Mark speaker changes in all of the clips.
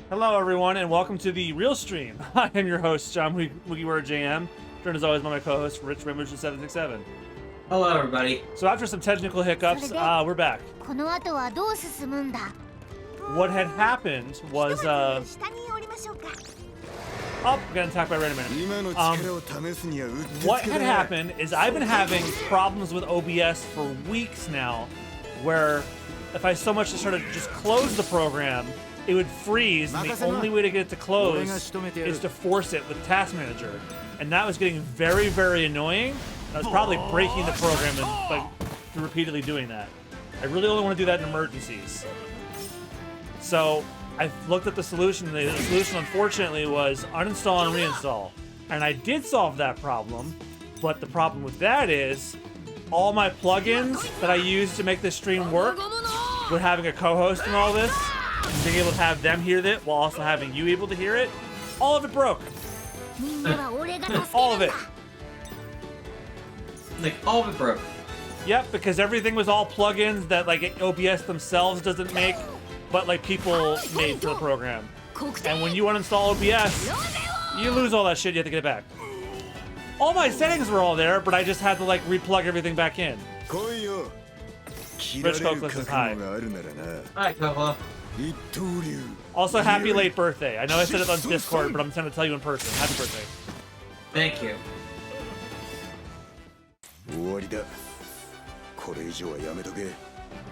Speaker 1: Hello, everyone, and welcome to the real stream. I am your host, John MugiwaraJM, joined as always by my co-host, Rich Rimmerson767.
Speaker 2: Hello, everybody.
Speaker 1: So after some technical hiccups, we're back. What had happened was, oh, we're getting attacked by random enemies. What had happened is I've been having problems with OBS for weeks now, where if I so much as sort of just close the program, it would freeze, and the only way to get it to close is to force it with Task Manager. And that was getting very, very annoying. I was probably breaking the program through repeatedly doing that. I really only want to do that in emergencies. So I looked at the solution, and the solution, unfortunately, was uninstall and reinstall. And I did solve that problem, but the problem with that is all my plugins that I use to make this stream work, with having a co-host and all this, and being able to have them hear it while also having you able to hear it, all of it broke. All of it.
Speaker 2: Like, all of it broke.
Speaker 1: Yep, because everything was all plugins that like OBS themselves doesn't make, but like people made for the program. And when you uninstall OBS, you lose all that shit, you have to get it back. All my settings were all there, but I just had to like replug everything back in. Rich Cokeless is high.
Speaker 2: Hi, Coco.
Speaker 1: Also, happy late birthday. I know I said it on Discord, but I'm trying to tell you in person. Happy birthday.
Speaker 2: Thank you.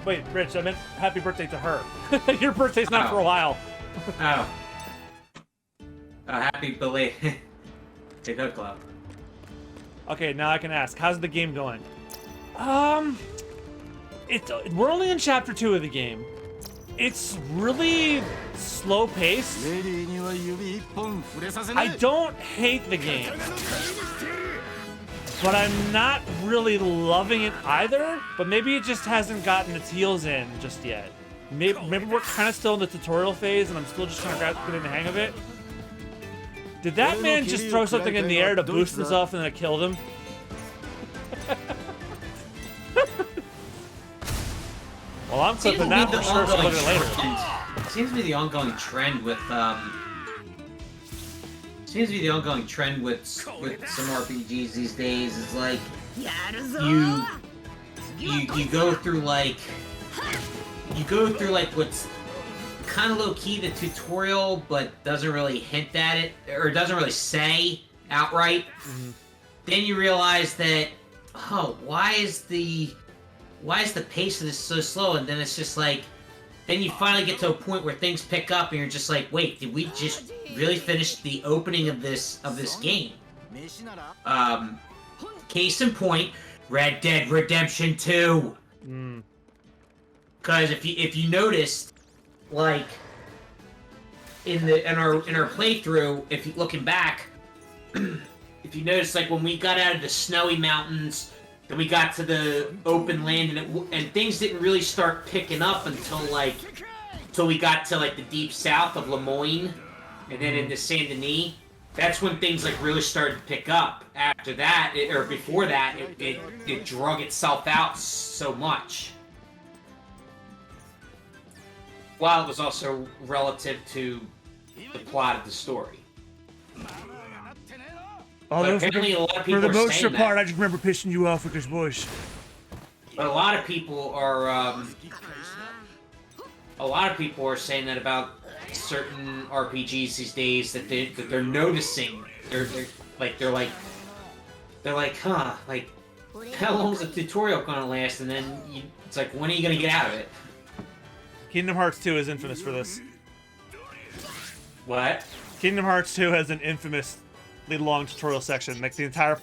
Speaker 1: Wait, Rich, I meant happy birthday to her. Your birthday's not for a while.
Speaker 2: Oh. Happy belated. Hey, no club.
Speaker 1: Okay, now I can ask. How's the game going? We're only in chapter 2 of the game. It's really slow paced. I don't hate the game, but I'm not really loving it either. But maybe it just hasn't gotten its heels in just yet. Maybe we're kind of still in the tutorial phase, and I'm still just trying to get in the hang of it. Did that man just throw something in the air to boost himself and then it killed him? Well, I'm clipping that for sure, so look at it later.
Speaker 2: It seems to be the ongoing trend with some RPGs these days. Is like you go through like what's kind of low key the tutorial, but doesn't really hint at it or doesn't really say outright. Mm-hmm. Then you realize that, oh, why is the pace of this so slow? And then it's just like, then you finally get to a point where things pick up, and you're just like, wait, did we just really finish the opening of this game? Case in point, Red Dead Redemption 2. Because if you noticed, like in our playthrough, if you looking back, if you notice, like when we got out of the snowy mountains, then we got to the open land, and things didn't really start picking up until we got to like the deep south of Lemoyne, and then into Saint Denis. That's when things like really started to pick up. After that, before that, it drug itself out so much. While it was also relative to the plot of the story.
Speaker 1: Although
Speaker 2: for
Speaker 1: the most part, I just remember pissing you off with this voice.
Speaker 2: But a lot of people are saying that about certain RPGs these days, that they're noticing. They're like, huh, like, how long's the tutorial gonna last? And then it's like, when are you gonna get out of it?
Speaker 1: Kingdom Hearts 2 is infamous for this.
Speaker 2: What?
Speaker 1: Kingdom Hearts 2 has an infamously long tutorial section, like the entire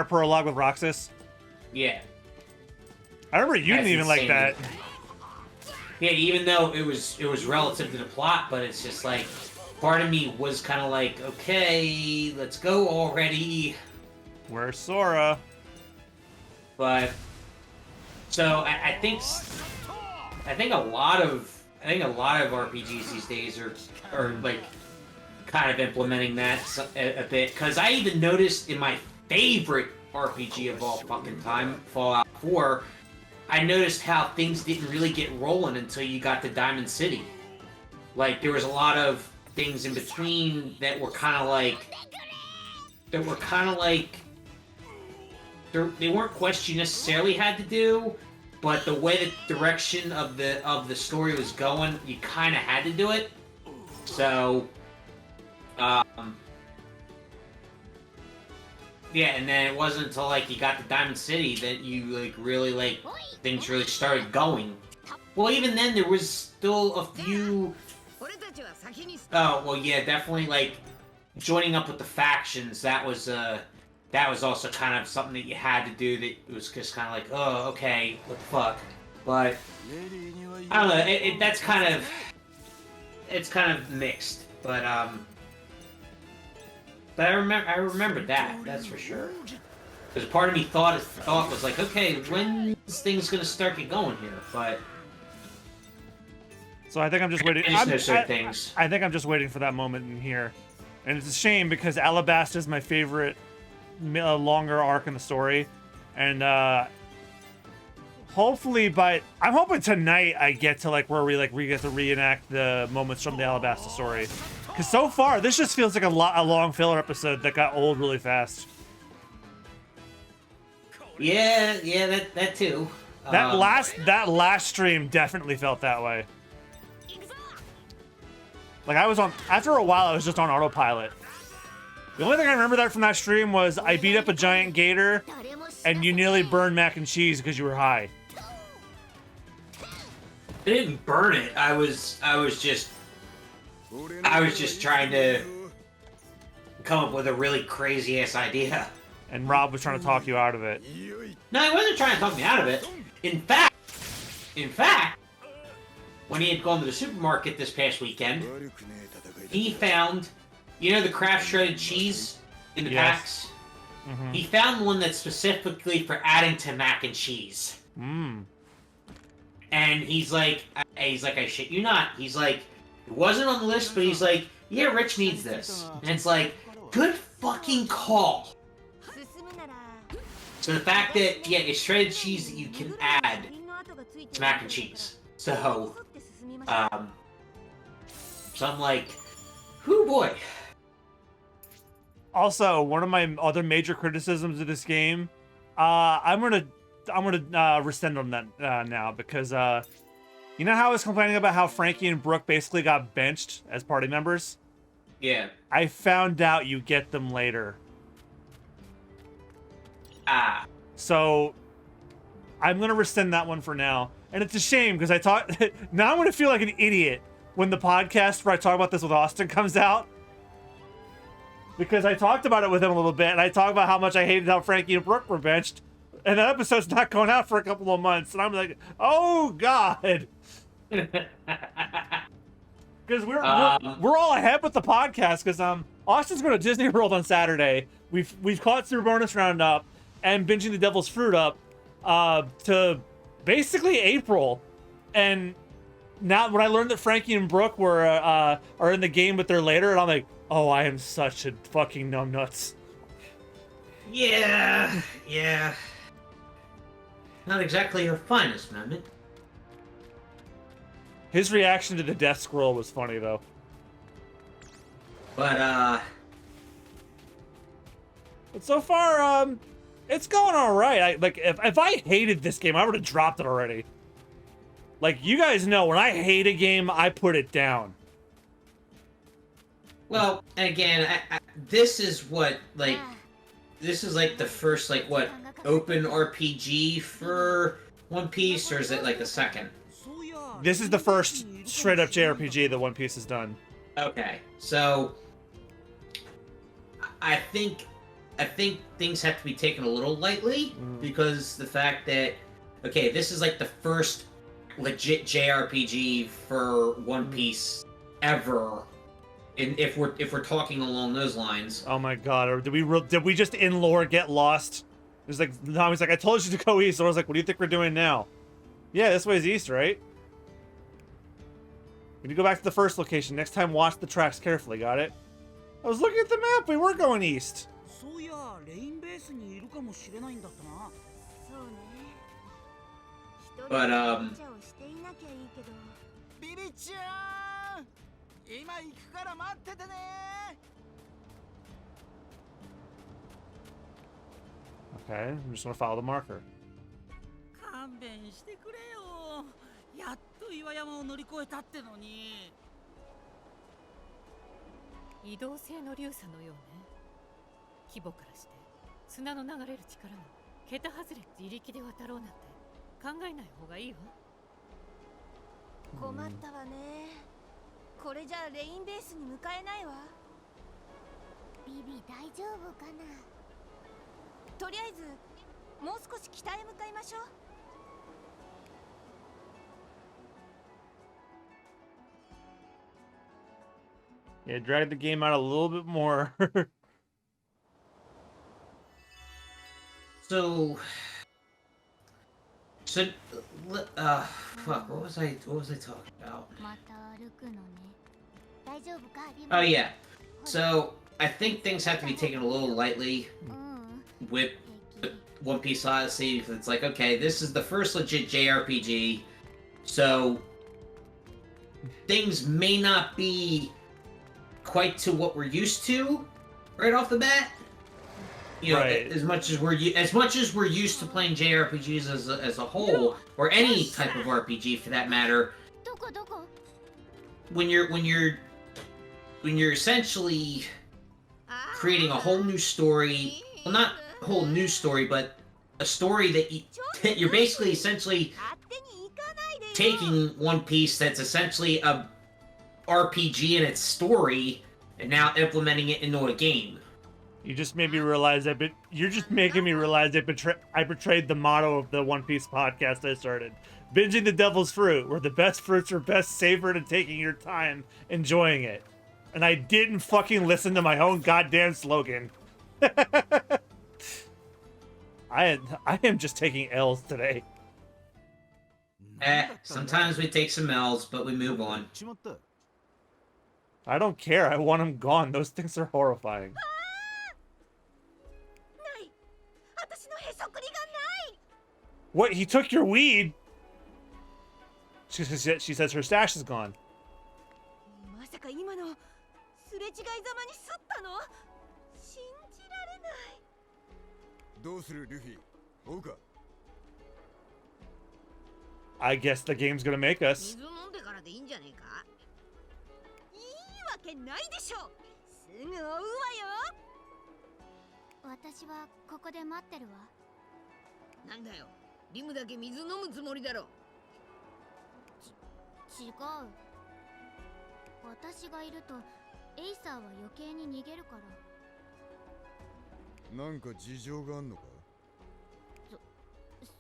Speaker 1: prologue with Roxas.
Speaker 2: Yeah.
Speaker 1: I remember you didn't even like that.
Speaker 2: Yeah, even though it was relative to the plot, but it's just like, part of me was kind of like, okay, let's go already.
Speaker 1: Where's Sora?
Speaker 2: But so I think a lot of RPGs these days are like kind of implementing that a bit, because I even noticed in my favorite RPG of all fucking time, Fallout 4, I noticed how things didn't really get rolling until you got to Diamond City. like there was a lot of things in between that were kind of like they weren't quests you necessarily had to do, but the way the direction of the story was going, you kind of had to do it. So, yeah, and then it wasn't until like you got to Diamond City that you like really like things really started going. Well, even then there was still a few. Oh well, yeah, definitely like joining up with the factions. That was also kind of something that you had to do. That was just kind of like, oh, okay, what the fuck. But I don't know. That's kind of mixed. But I remembered that. That's for sure. Because part of me thought was like, okay, when's things gonna start get going here? But
Speaker 1: so I think I'm just waiting.
Speaker 2: I
Speaker 1: think I'm just waiting for that moment in here, and it's a shame because Alabasta is my favorite longer arc in the story, and hopefully I'm hoping tonight I get to like where we get to reenact the moments from the Alabasta story, because so far this just feels like a long filler episode that got old really fast.
Speaker 2: Yeah, that too.
Speaker 1: That last stream definitely felt that way. Like after a while I was just on autopilot. The only thing I remember from that stream was I beat up a giant gator, and you nearly burned mac and cheese because you were high.
Speaker 2: I didn't burn it. I was just trying to come up with a really crazy ass idea.
Speaker 1: And Rob was trying to talk you out of it.
Speaker 2: No, he wasn't trying to talk me out of it. In fact, when he had gone to the supermarket this past weekend, he found, you know, the Kraft shredded cheese in the packs? Mm-hmm. He found one that's specifically for adding to mac and cheese.
Speaker 1: Mm.
Speaker 2: And he's like, I shit you not. He's like, it wasn't on the list, but he's like, yeah, Rich needs this. And it's like, good fucking call. So the fact that, yeah, it's shredded cheese that you can add to mac and cheese. So I'm like, whoo boy.
Speaker 1: Also, one of my other major criticisms of this game, I'm gonna rescind on that now, because you know how I was complaining about how Frankie and Brooke basically got benched as party members?
Speaker 2: Yeah.
Speaker 1: I found out you get them later.
Speaker 2: Ah.
Speaker 1: So I'm gonna rescind that one for now. And it's a shame because now I'm gonna feel like an idiot when the podcast where I talk about this with Austin comes out. Because I talked about it with him a little bit, and I talked about how much I hated how Frankie and Brooke were benched. And that episode's not going out for a couple of months, and I'm like, oh god. Because we're all ahead with the podcast. Because Austin's going to Disney World on Saturday. We've caught Super Bonus Roundup and binging the Devil's Fruit up to basically April. And now when I learned that Frankie and Brooke are in the game, but they're later, and I'm like, oh, I am such a fucking numbnuts.
Speaker 2: Yeah. Not exactly your finest moment.
Speaker 1: His reaction to the death scroll was funny, though.
Speaker 2: But
Speaker 1: so far, it's going all right. If I hated this game, I would have dropped it already. Like, you guys know, when I hate a game, I put it down.
Speaker 2: Well, again, this is what, like, this is like the first, like, what, open RPG for One Piece, or is it like the second?
Speaker 1: This is the first straight up JRPG that One Piece has done.
Speaker 2: Okay, so I think things have to be taken a little lightly, because the fact that, okay, this is like the first legit JRPG for One Piece ever. And if we're talking along those lines.
Speaker 1: Oh my god! Or did we just in lore get lost? It's like Nami's like, I told you to go east. So I was like, what do you think we're doing now? Yeah, this way's east, right? We need to go back to the first location. Next time, watch the tracks carefully. Got it? I was looking at the map. We were going east.
Speaker 2: But
Speaker 1: Okay, I'm just gonna follow the marker.
Speaker 3: 勘弁してくれよ。やっと岩山を乗り越えたってのに。
Speaker 4: 移動性の流砂のようね。規模からして砂の流れる力が桁外れ自力で渡ろうなんて考えない方がいいわ。
Speaker 5: 困ったわね。これじゃレインベースに向かえないわ。
Speaker 6: ビビ大丈夫かな。
Speaker 5: とりあえずもう少し北へ向かいましょう。
Speaker 1: Yeah, drag the game out a little bit more.
Speaker 2: So, fuck, what was I talking about?
Speaker 6: また歩くのね。大丈夫か、リム。
Speaker 2: Oh yeah. So, I think things have to be taken a little lightly
Speaker 6: うん。
Speaker 2: with One Piece Odyssey. Because it's like, okay, this is the first legit JRPG, so things may not be quite to what we're used to right off the bat. You know,
Speaker 1: Right.
Speaker 2: as much as we're used to playing JRPGs as a whole, or any type of RPG for that matter,
Speaker 6: どこどこ。
Speaker 2: when you're essentially creating a whole new story, well, not a whole new story, but a story that you're basically essentially
Speaker 5: 勝手に行かないでよ。
Speaker 2: taking One Piece that's essentially a RPG in its story and now implementing it into a game.
Speaker 1: You just made me realize that, but you're just making me realize that I betrayed the motto of the One Piece podcast I started. Binging the devil's fruit, where the best fruits are best savored and taking your time enjoying it. And I didn't fucking listen to my own goddamn slogan. I am just taking L's today.
Speaker 2: Sometimes we take some L's, but we move on.
Speaker 1: I don't care. I want them gone. Those things are horrifying.
Speaker 5: ない。私のへそくりがない。
Speaker 1: What? He took your weed? She says her stash is gone.
Speaker 5: まさか今のすれ違いざまに吸ったの？信じられない。
Speaker 7: どうするルフィ？追うか？
Speaker 1: I guess the game's gonna make us.
Speaker 3: 水飲んでからでいいんじゃねえか。
Speaker 5: いいわけないでしょ。すぐ追うわよ。
Speaker 6: 私はここで待ってるわ。
Speaker 3: なんだよ。リムだけ水飲むつもりだろ。
Speaker 6: 違う。私がいるとエイサーは余計に逃げるから。
Speaker 7: なんか事情があんのか？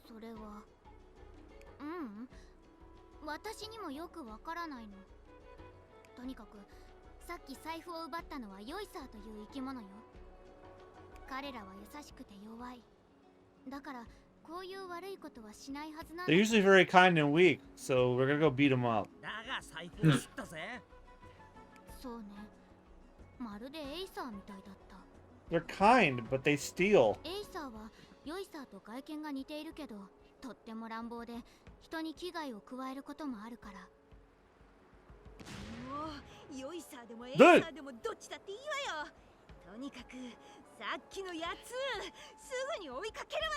Speaker 6: それは。うん。私にもよくわからないの。とにかくさっき財布を奪ったのはヨイサーという生き物よ。彼らは優しくて弱い。だからこういう悪いことはしないはずなんだ。
Speaker 1: They're usually very kind and weak, so we're gonna go beat them up.
Speaker 3: だが財布を知ったぜ。
Speaker 6: そうね。まるでエイサーみたいだった。
Speaker 1: They're kind, but they steal.
Speaker 6: エイサーはヨイサーと外見が似ているけど、とっても乱暴で人に危害を加えることもあるから。
Speaker 5: もうヨイサーでもエイサーでもどっちだっていいわよ。とにかくさっきのやつすぐに追いかけるわ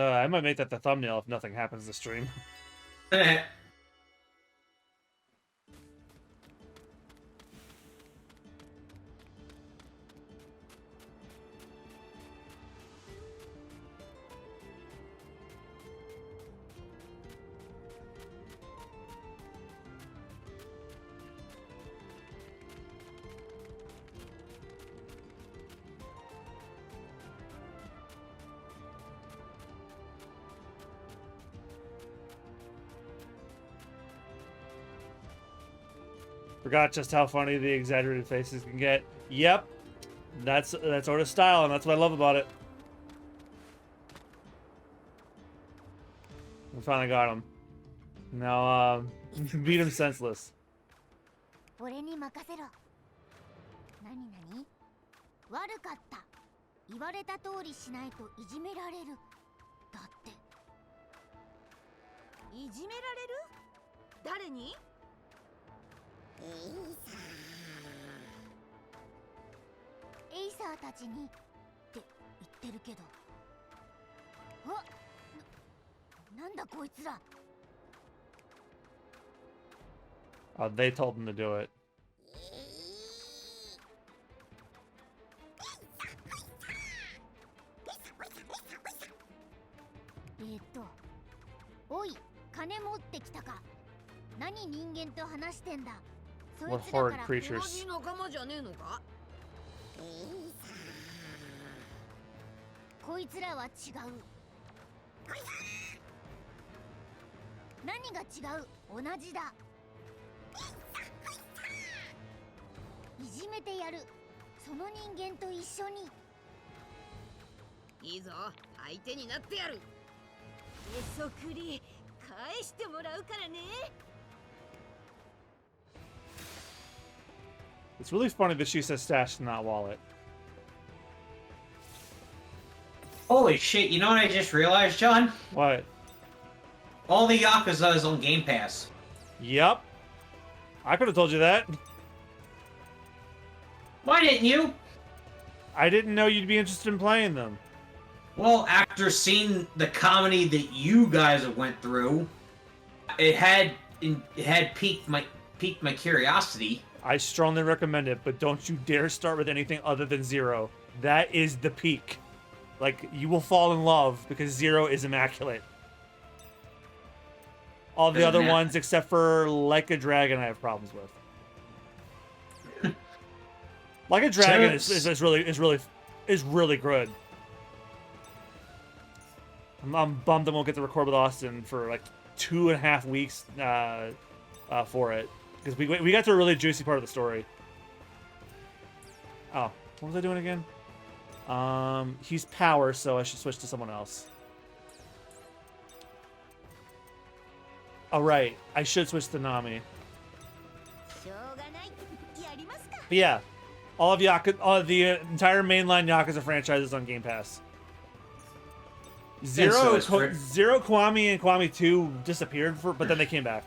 Speaker 5: よ。
Speaker 1: I might make that the thumbnail if nothing happens this stream. Forgot just how funny the exaggerated faces can get. Yep, that's sort of style, and that's what I love about it. We finally got him. Now, beat him senseless.
Speaker 6: 俺に任せろ。何々？悪かった。言われた通りしないといじめられる。だって。
Speaker 5: いじめられる？誰に？
Speaker 6: エイサーたちにって言ってるけど、なんだこいつら。
Speaker 1: They told him to do it.
Speaker 6: おい、金持ってきたか。何人間と話してんだ。そい
Speaker 1: What
Speaker 6: つらか
Speaker 1: horrid
Speaker 6: ら。
Speaker 1: creatures.
Speaker 5: 仲間じゃねえのか？
Speaker 6: こいつらは違う。何が違う？同じだ。いじめてやる。その人間と一緒に。
Speaker 5: いいぞ、相手になってやる。へそくり返してもらうからね。
Speaker 1: It's really funny that she says stashed in that wallet.
Speaker 2: Holy shit, you know what I just realized, John?
Speaker 1: What?
Speaker 2: All the Yakuza is on Game Pass.
Speaker 1: Yep. I could have told you that.
Speaker 2: Why didn't you?
Speaker 1: I didn't know you'd be interested in playing them.
Speaker 2: Well, after seeing the comedy that you guys went through, it had piqued my curiosity.
Speaker 1: I strongly recommend it, but don't you dare start with anything other than Zero. That is the peak. Like, you will fall in love because Zero is immaculate. All the other ones, except for Like a Dragon, I have problems with. Like a Dragon is really good. I'm bummed I won't get to record with Austin for like 2.5 weeks for it, because we got to a really juicy part of the story. Oh, what was I doing again? He's power, so I should switch to someone else. Oh, right. I should switch to Nami. But yeah, all of the entire mainline Yakuza franchises on Game Pass. Zero, Kiwami, and Kiwami 2 disappeared but then they came back.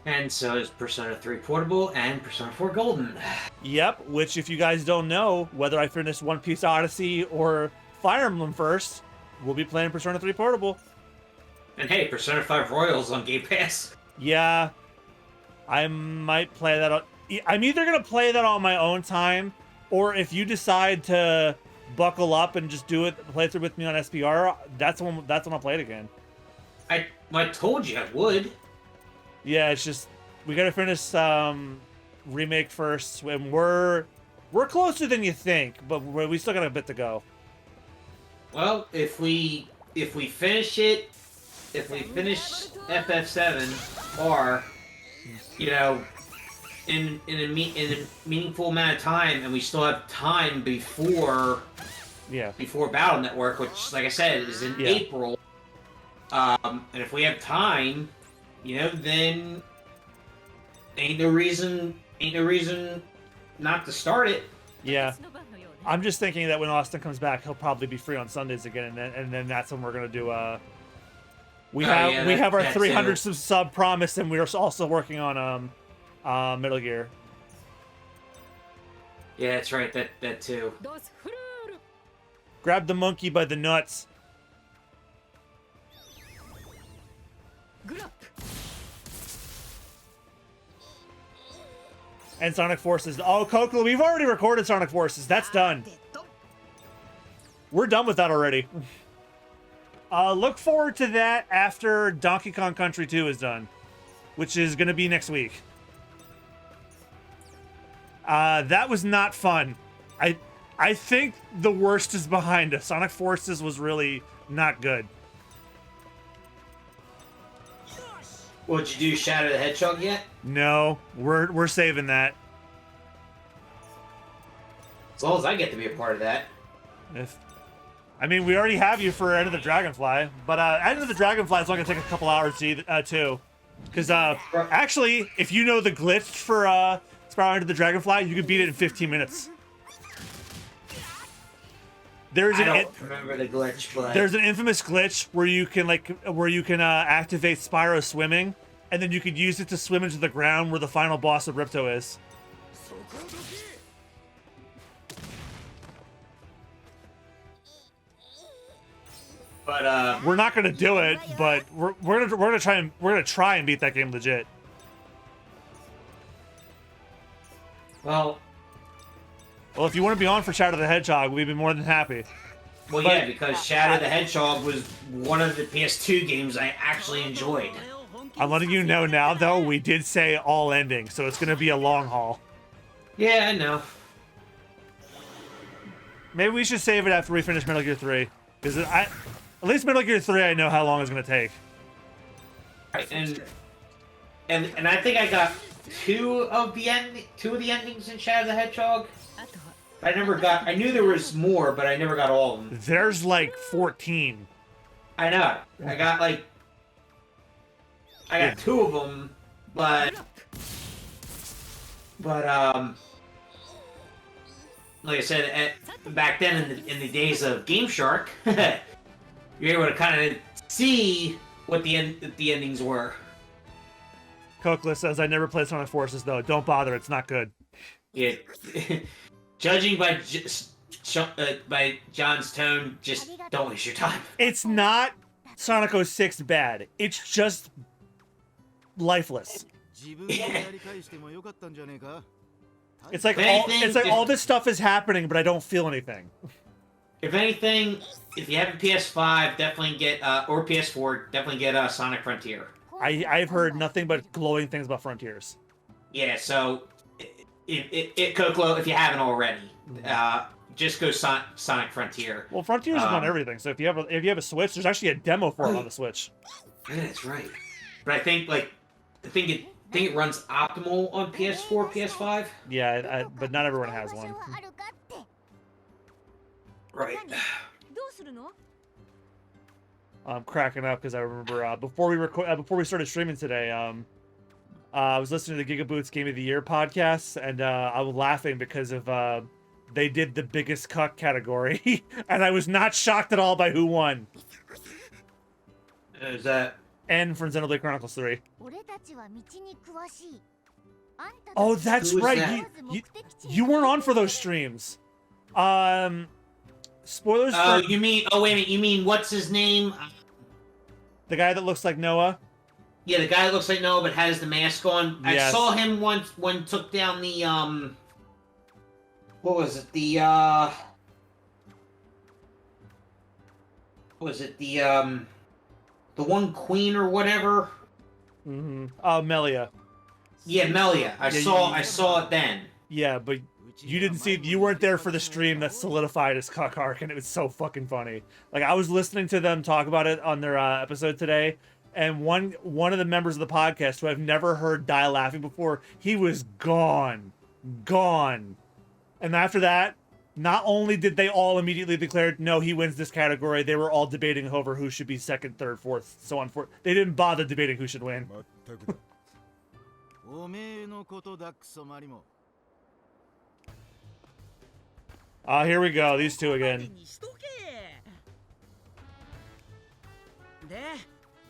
Speaker 2: And so is Persona 3 Portable and Persona 4 Golden.
Speaker 1: Yep, which if you guys don't know, whether I finish One Piece Odyssey or Fire Emblem first, we'll be playing Persona 3 Portable.
Speaker 2: And hey, Persona 5 Royals on Game Pass.
Speaker 1: Yeah, I might play that. I'm either going to play that on my own time, or if you decide to buckle up and just play through with me on SPR, that's when I'll play it again.
Speaker 2: I told you I would.
Speaker 1: Yeah, it's just we gotta finish remake first, and we're closer than you think, but we still got a bit to go.
Speaker 2: Well, if we finish it, if we finish FF7, or you know, in a meaningful amount of time, and we still have time before Battle Network, which, like I said, is in April. And if we have time, you know, then ain't no reason not to start it.
Speaker 1: Yeah. I'm just thinking that when Austin comes back, he'll probably be free on Sundays again, and then that's when we're gonna do. We have our 300 sub promise, and we're also working on Metal Gear.
Speaker 2: Yeah, that's right. That too.
Speaker 1: Grab the monkey by the nuts. And Sonic Forces. Oh, Coco, we've already recorded Sonic Forces. That's done. We're done with that already. Look forward to that after Donkey Kong Country 2 is done, which is going to be next week. That was not fun. I think the worst is behind us. Sonic Forces was really not good.
Speaker 2: Well, did you do Shadow the Hedgehog yet?
Speaker 1: No, we're saving that.
Speaker 2: As long as I get to be a part of that.
Speaker 1: I mean, we already have you for End of the Dragonfly, but End of the Dragonfly is only gonna take a couple hours too. Because actually, if you know the glitch for Spiral End of the Dragonfly, you can beat it in 15 minutes. There's
Speaker 2: I don't remember the glitch, but
Speaker 1: there's an infamous glitch where you can activate Spyro swimming, and then you could use it to swim into the ground where the final boss of Ripto is.
Speaker 2: but
Speaker 1: We're not gonna do it, but we're gonna try and beat that game legit.
Speaker 2: well,
Speaker 1: Well, if you want to be on for Shadow the Hedgehog, we'd be more than happy.
Speaker 2: yeah, because Shadow the Hedgehog was one of the PS2 games I actually enjoyed.
Speaker 1: I'm letting you know now, though, we did say all ending, so it's gonna be a long haul.
Speaker 2: Yeah, I know.
Speaker 1: Maybe we should save it after we finish Metal Gear 3, because at least Metal Gear 3, I know how long it's gonna take.
Speaker 2: Right, and I think I got two of the endings in Shadow the Hedgehog. I knew there was more, but I never got all of them.
Speaker 1: There's like 14.
Speaker 2: I know. I got two of them, but like I said, back then in the days of Game Shark, you're able to kind of see what the endings were.
Speaker 1: Cokeless says, I never played Sonic Forces, though. Don't bother, it's not good.
Speaker 2: Yeah. Judging by John's tone, just don't waste your time.
Speaker 1: It's not Sonic 06 bad. It's just lifeless. It's like all this stuff is happening, but I don't feel anything.
Speaker 2: If anything, if you have a PS5, definitely get or PS4, definitely get Sonic Frontier.
Speaker 1: I've heard nothing but glowing things about Frontiers.
Speaker 2: Yeah, so Koklo, if you haven't already, just go Sonic Frontier.
Speaker 1: Well, Frontiers is on everything. So if you have a Switch, there's actually a demo for it on the Switch.
Speaker 2: Yeah, that's right. But I think it runs optimal on PS4, PS5.
Speaker 1: Yeah, but not everyone has one.
Speaker 2: Right.
Speaker 5: どうするの？
Speaker 1: I'm cracking up because I remember before we started streaming today, I was listening to the Gigaboots Game of the Year podcast, and I was laughing because of they did the biggest cuck category, and I was not shocked at all by who won.
Speaker 2: Is that
Speaker 1: N from Xenoblade Chronicles 3. Oh, that's
Speaker 2: Who was
Speaker 1: right.
Speaker 2: that?
Speaker 1: You weren't on for those streams. Spoilers for
Speaker 2: you mean? Oh wait a minute. You mean what's his name?
Speaker 1: the guy that looks like Noah.
Speaker 2: Yeah, the guy that looks like Noah but has the mask on.
Speaker 1: Yes.
Speaker 2: I saw him once when took down the what was it? The what was it? The one queen or whatever.
Speaker 1: Mm-hmm. Melia.
Speaker 2: Yeah, Melia. I saw it then.
Speaker 1: Yeah, but you weren't there for the stream that solidified his cuck arc, and it was so fucking funny. Like, I was listening to them talk about it on their episode today, and one of the members of the podcast who I've never heard die laughing before, he was gone. And after that, not only did they all immediately declare, no, he wins this category, they were all debating over who should be second, third, fourth, so on forth. They didn't bother debating who should win. Here we go, these two again.
Speaker 3: で、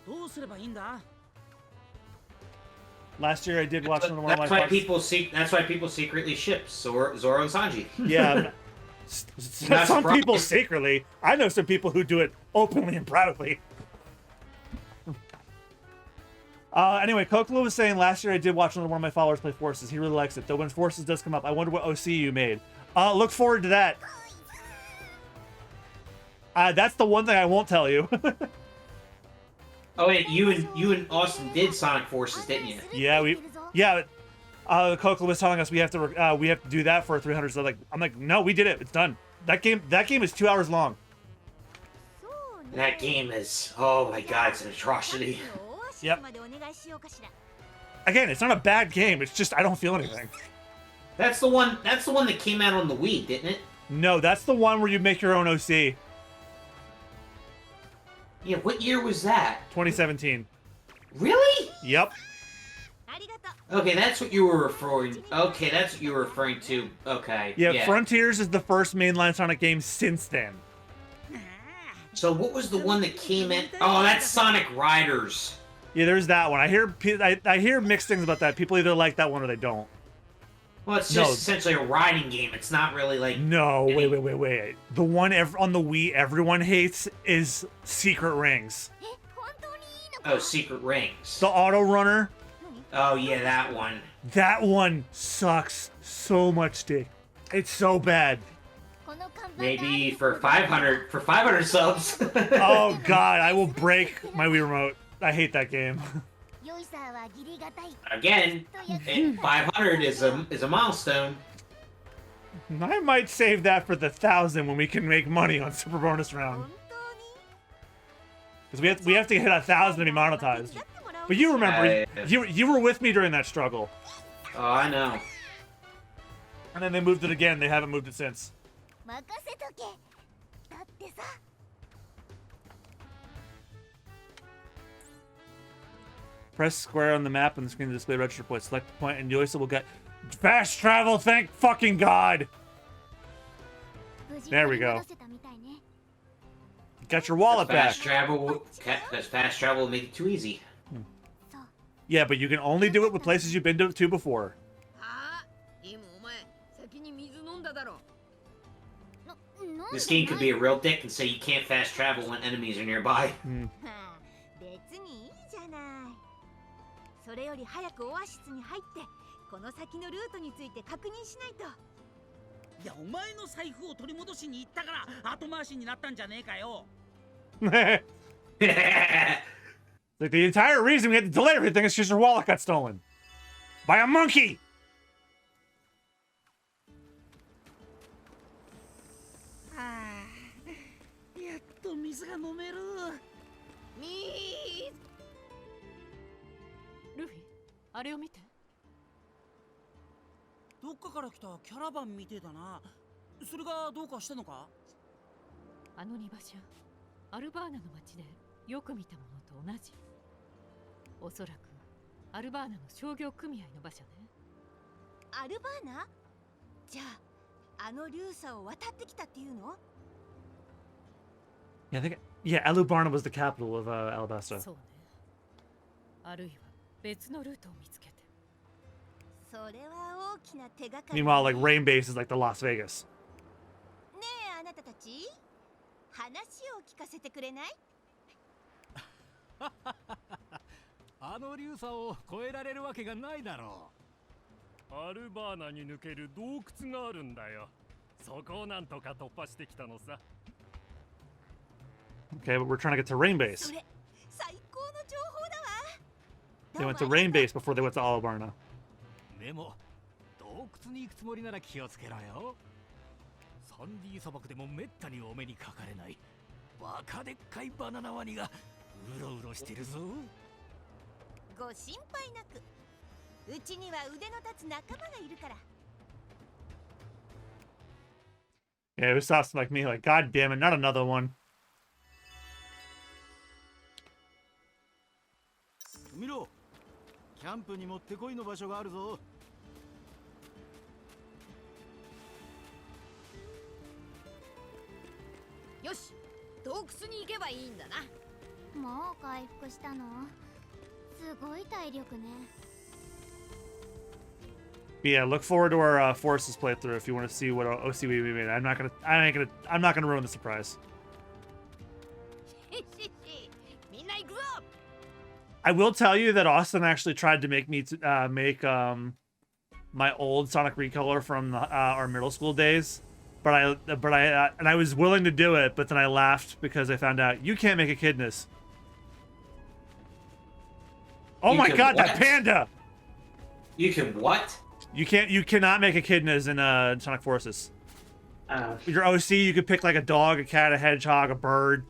Speaker 3: どうすればいいんだ?
Speaker 1: Last year I did watch one of
Speaker 2: That's
Speaker 1: my
Speaker 2: why people secretly ship Zoro and Sanji.
Speaker 1: Yeah. Some people secretly. I know some people who do it openly and proudly. Anyway, Kokolo was saying last year I did watch one of my followers play Forces. He really likes it. Though when Forces does come up, I wonder what OC you made. Look forward to that. That's the one thing I won't tell you.
Speaker 2: Oh wait, you and Austin did Sonic Forces, didn't you?
Speaker 1: Yeah, Coco was telling us we have to do that for 300. So I'm like, no, we did it. It's done. That game is 2 hours long.
Speaker 2: That game is, oh my god, it's an atrocity.
Speaker 1: Yep. Again, it's not a bad game. It's just I don't feel anything.
Speaker 2: That's the one that came out on the Wii, didn't it?
Speaker 1: No, that's the one where you make your own OC.
Speaker 2: Yeah, what year was that?
Speaker 1: 2017.
Speaker 2: Really?
Speaker 1: Yep.
Speaker 2: Okay, that's what you were referring. Okay, that's what you were referring to. Okay.
Speaker 1: Yeah, Frontiers is the first mainline Sonic game since then.
Speaker 2: So what was the one that came in? Oh, that's Sonic Riders.
Speaker 1: Yeah, there's that one. I hear mixed things about that. People either like that one or they don't.
Speaker 2: Well, it's just essentially a riding game. It's not really like...
Speaker 1: No, wait. The one on the Wii everyone hates is Secret Rings.
Speaker 2: Oh, Secret Rings.
Speaker 1: The auto runner.
Speaker 2: Oh, yeah, that one.
Speaker 1: That one sucks so much dick. It's so bad.
Speaker 2: Maybe for 500 subs.
Speaker 1: Oh god, I will break my Wii remote. I hate that game.
Speaker 2: Again, 500 is a milestone.
Speaker 1: I might save that for the 1,000 when we can make money on Super Bonus Round. Because we have to hit 1,000 to be monetized. But you remember, you were with me during that struggle.
Speaker 2: Oh, I know.
Speaker 1: And then they moved it again. They haven't moved it since. Press square on the map on the screen to display register point. Select the point and Yoisa will get fast travel, thank fucking god! There we go. Got your wallet back.
Speaker 2: Fast travel will make it too easy.
Speaker 1: Yeah, but you can only do it with places you've been to before.
Speaker 2: This game could be a real dick and say you can't fast travel when enemies are nearby.
Speaker 5: それより早くオアシスに入ってこの先のルートについて確認しないと。
Speaker 3: いや、お前の財布を取り戻しに行ったから後回しになったんじゃねえかよ。
Speaker 1: Like the entire reason we had to delay everything is because your wallet got stolen by a monkey.
Speaker 3: やっと水が飲める。
Speaker 4: ルフィ、あれを見て。
Speaker 3: どっかから来たキャラバンみてえだな。それがどうかしたのか？
Speaker 4: あの荷馬車、アルバーナの町でよく見たものと同じ。おそらくアルバーナの商業組合の馬車ね。
Speaker 5: アルバーナ？じゃあ、あの流砂を渡ってきたっていうの？
Speaker 1: Yeah, I think Alubarna was the capital of Alabasta.
Speaker 4: そうね。あるいは別のルートを見つけて。
Speaker 5: それは大きな手がかり。
Speaker 1: Meanwhile, like Rain Base is like the Las Vegas.
Speaker 5: ねえ、あなたたち、話を聞かせてくれない？
Speaker 8: あの流砂を越えられるわけがないだろう。アルバーナに抜ける洞窟があるんだよ。そこをなんとか突破してきたのさ。
Speaker 1: Okay, but we're trying to get to Rain Base.
Speaker 5: それ、最高の情報だわ。
Speaker 1: They went to Rain Base before they went to Alubarna.
Speaker 8: でも洞窟に行くつもりなら気をつけろよ。サンディ砂漠でもめったにお目にかかれないバカでっかいバナナワニがうろうろしてるぞ。
Speaker 5: ご心配なく。うちには腕の立つ仲間がいるから。
Speaker 1: Yeah, Usopp's like me, like, God damn it, not another one.
Speaker 9: 見ろ、キャンプにもってこいの場所があるぞ。
Speaker 4: よし、洞窟に行けばいいんだな。
Speaker 6: もう回復したの？すごい体力ね。
Speaker 1: Yeah, look forward to our Forces playthrough if you want to see what OC we made. I'm not gonna ruin the surprise. I will tell you that Austin actually tried to make me make my old Sonic Recolor from our middle school days, but I was willing to do it, but then I laughed because I found out you can't make Echidnas. Oh my god,
Speaker 2: what?
Speaker 1: that panda!
Speaker 2: You can what?
Speaker 1: You cannot make Echidnas in Sonic Forces. Your OC, you could pick like a dog, a cat, a hedgehog, a bird.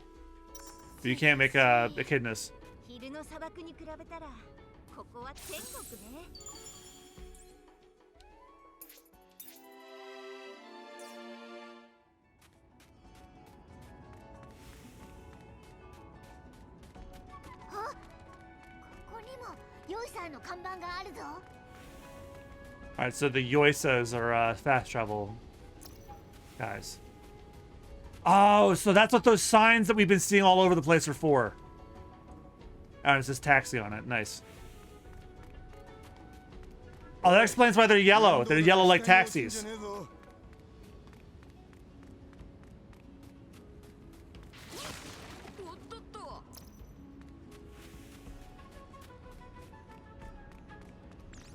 Speaker 1: But you can't make Echidnas.
Speaker 5: 昼の砂漠に比べたら、ここは天国ね。
Speaker 6: あ、ここにもヨイサーの看板があるぞ。
Speaker 1: Alright, so the Yoisas are fast travel guys. Oh, so that's what those signs that we've been seeing all over the place are for. Oh, and it says taxi on it. Nice. Oh, that explains why they're yellow. They're yellow like taxis.
Speaker 5: おっとっと。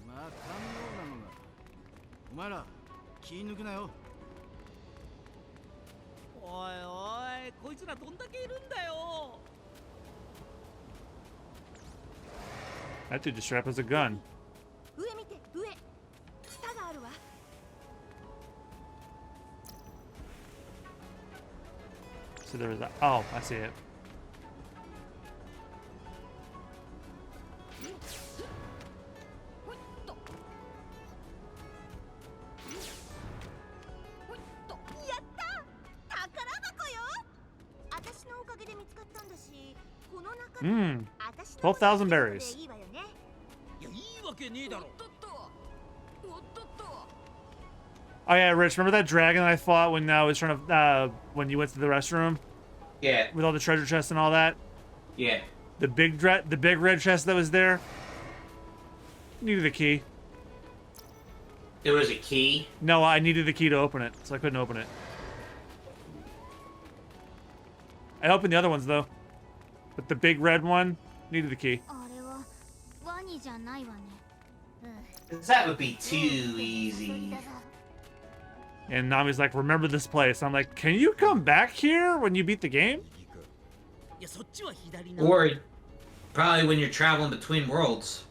Speaker 9: まあ堪能なのが。お前ら気抜くなよ。
Speaker 3: おいおい、こいつらどんだけいるんだよ。
Speaker 1: That dude just strapped as a gun.
Speaker 5: 上見て、上。ツタがあるわ。
Speaker 1: So there was a... Oh, I see it.
Speaker 5: ほいっと。ほいっと。やった！宝箱よ。私のおかげで見つかったんだし、この中で。
Speaker 1: Mmm.
Speaker 5: 私の
Speaker 1: 12,000 berries.
Speaker 3: いや、いいわけねえだろ。
Speaker 1: Oh yeah, Rich, remember that dragon I fought when I was trying to, when you went to the restroom?
Speaker 2: Yeah.
Speaker 1: With all the treasure chests and all that?
Speaker 2: Yeah.
Speaker 1: The big red chest that was there? Needed a key.
Speaker 2: There was a key?
Speaker 1: No, I needed the key to open it, so I couldn't open it. I opened the other ones, though. But the big red one, needed the key.
Speaker 6: あれはワニじゃないわね。
Speaker 2: That would be too easy.
Speaker 1: And Nami's like, remember this place. I'm like, can you come back here when you beat the game?
Speaker 3: いや、そっちは左な。
Speaker 2: Or probably when you're traveling between worlds.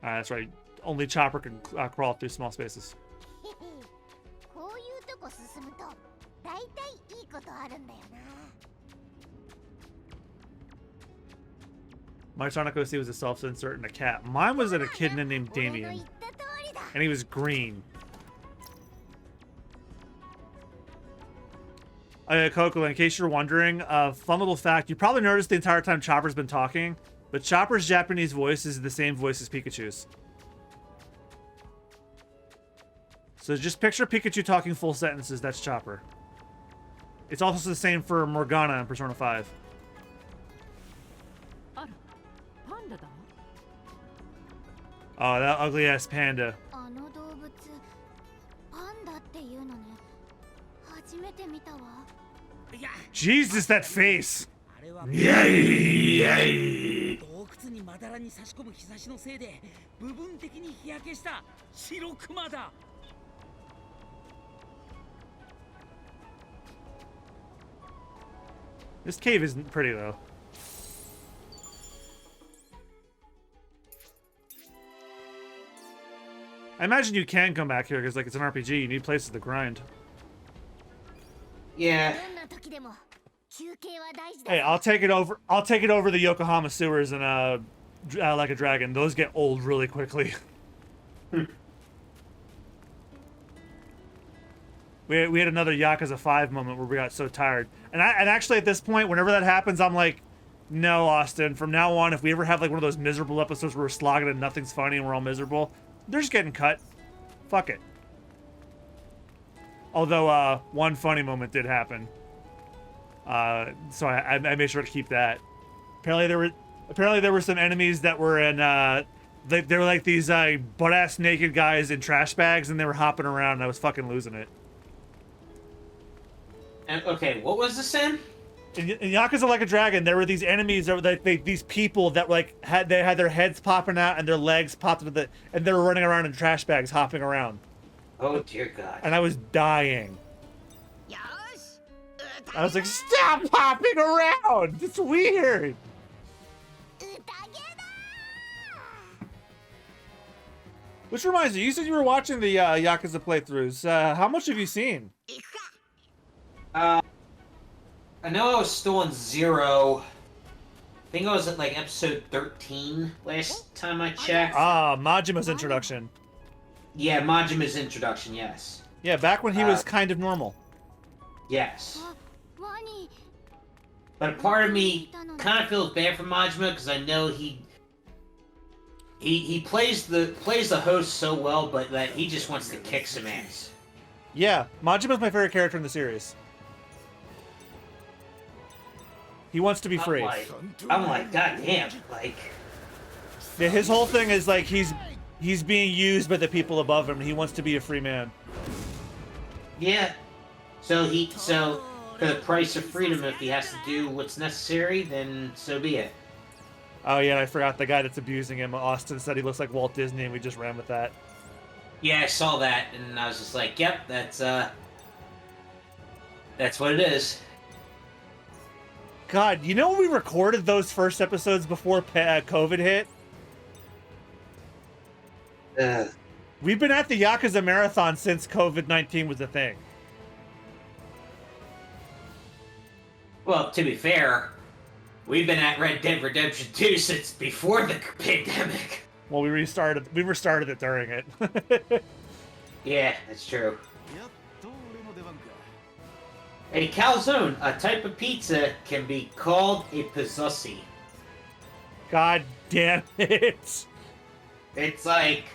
Speaker 1: That's right. Only Chopper can crawl through small spaces.
Speaker 6: こういうとこ進むと大体いいことあるんだよな。
Speaker 1: My Sonic OC was a self-insert and a cat. Mine was a kid named Damien. And he was green. Coco, in case you're wondering, fun little fact, you probably noticed the entire time Chopper's been talking, but Chopper's Japanese voice is the same voice as Pikachu's. So just picture Pikachu talking full sentences, that's Chopper. It's also the same for Morgana in Persona 5. Oh, that ugly-ass panda.
Speaker 6: あの動物パンダっていうのね。初めて見たわ。
Speaker 1: Jesus, that face!
Speaker 3: あれは
Speaker 1: Yay!
Speaker 3: 洞窟にまだらに差し込む日差しのせいで部分的に日焼けした白クマだ。
Speaker 1: This cave isn't pretty, though. I imagine you can come back here because, like, it's an RPG. You need places to grind.
Speaker 2: Yeah.
Speaker 1: Hey, I'll take it over. I'll take it over the Yokohama sewers and like a dragon. Those get old really quickly. We had another Yakuza 5 moment where we got so tired. And actually at this point, whenever that happens, I'm like, no, Austin. From now on, if we ever have like one of those miserable episodes where we're slogging and nothing's funny and we're all miserable, they're just getting cut. Fuck it. Although one funny moment did happen. So I made sure to keep that. Apparently there were some enemies that were in they were like these butt-ass naked guys in trash bags and they were hopping around and I was fucking losing it.
Speaker 2: And okay, what was this in?
Speaker 1: In Yakuza Like a Dragon, there were these enemies that were like these people that like had their heads popping out and their legs popped into and they were running around in trash bags hopping around.
Speaker 2: Oh dear God.
Speaker 1: And I was dying. I was like, stop hopping around! It's weird! Which reminds me, you said you were watching the Yakuza playthroughs. How much have you seen?
Speaker 2: I know I was still on 0. I think I was at like episode 13 last time I checked.
Speaker 1: Ah, Majima's introduction.
Speaker 2: Yeah, Majima's introduction, yes.
Speaker 1: Yeah, back when he was kind of normal.
Speaker 2: Yes. But a part of me kind of feels bad for Majima because I know he plays the host so well, but that he just wants to kick some ass.
Speaker 1: Yeah, Majima's my favorite character in the series. He wants to be free.
Speaker 2: I'm like, goddamn, like.
Speaker 1: Yeah, his whole thing is like he's being used by the people above him, and he wants to be a free man.
Speaker 2: Yeah. So for the price of freedom, if he has to do what's necessary, then so be it.
Speaker 1: Oh yeah, and I forgot the guy that's abusing him. Austin said he looks like Walt Disney, and we just ran with that.
Speaker 2: Yeah, I saw that, and I was just like, yep, that's what it is.
Speaker 1: God, you know when we recorded those first episodes before COVID hit? We've been at the Yakuza Marathon since COVID-19 was a thing.
Speaker 2: Well, to be fair, we've been at Red Dead Redemption 2 since before the pandemic.
Speaker 1: Well, we restarted it during it.
Speaker 2: Yeah, that's true. A calzone, a type of pizza, can be called a pizzuzzi.
Speaker 1: God damn it.
Speaker 2: It's like,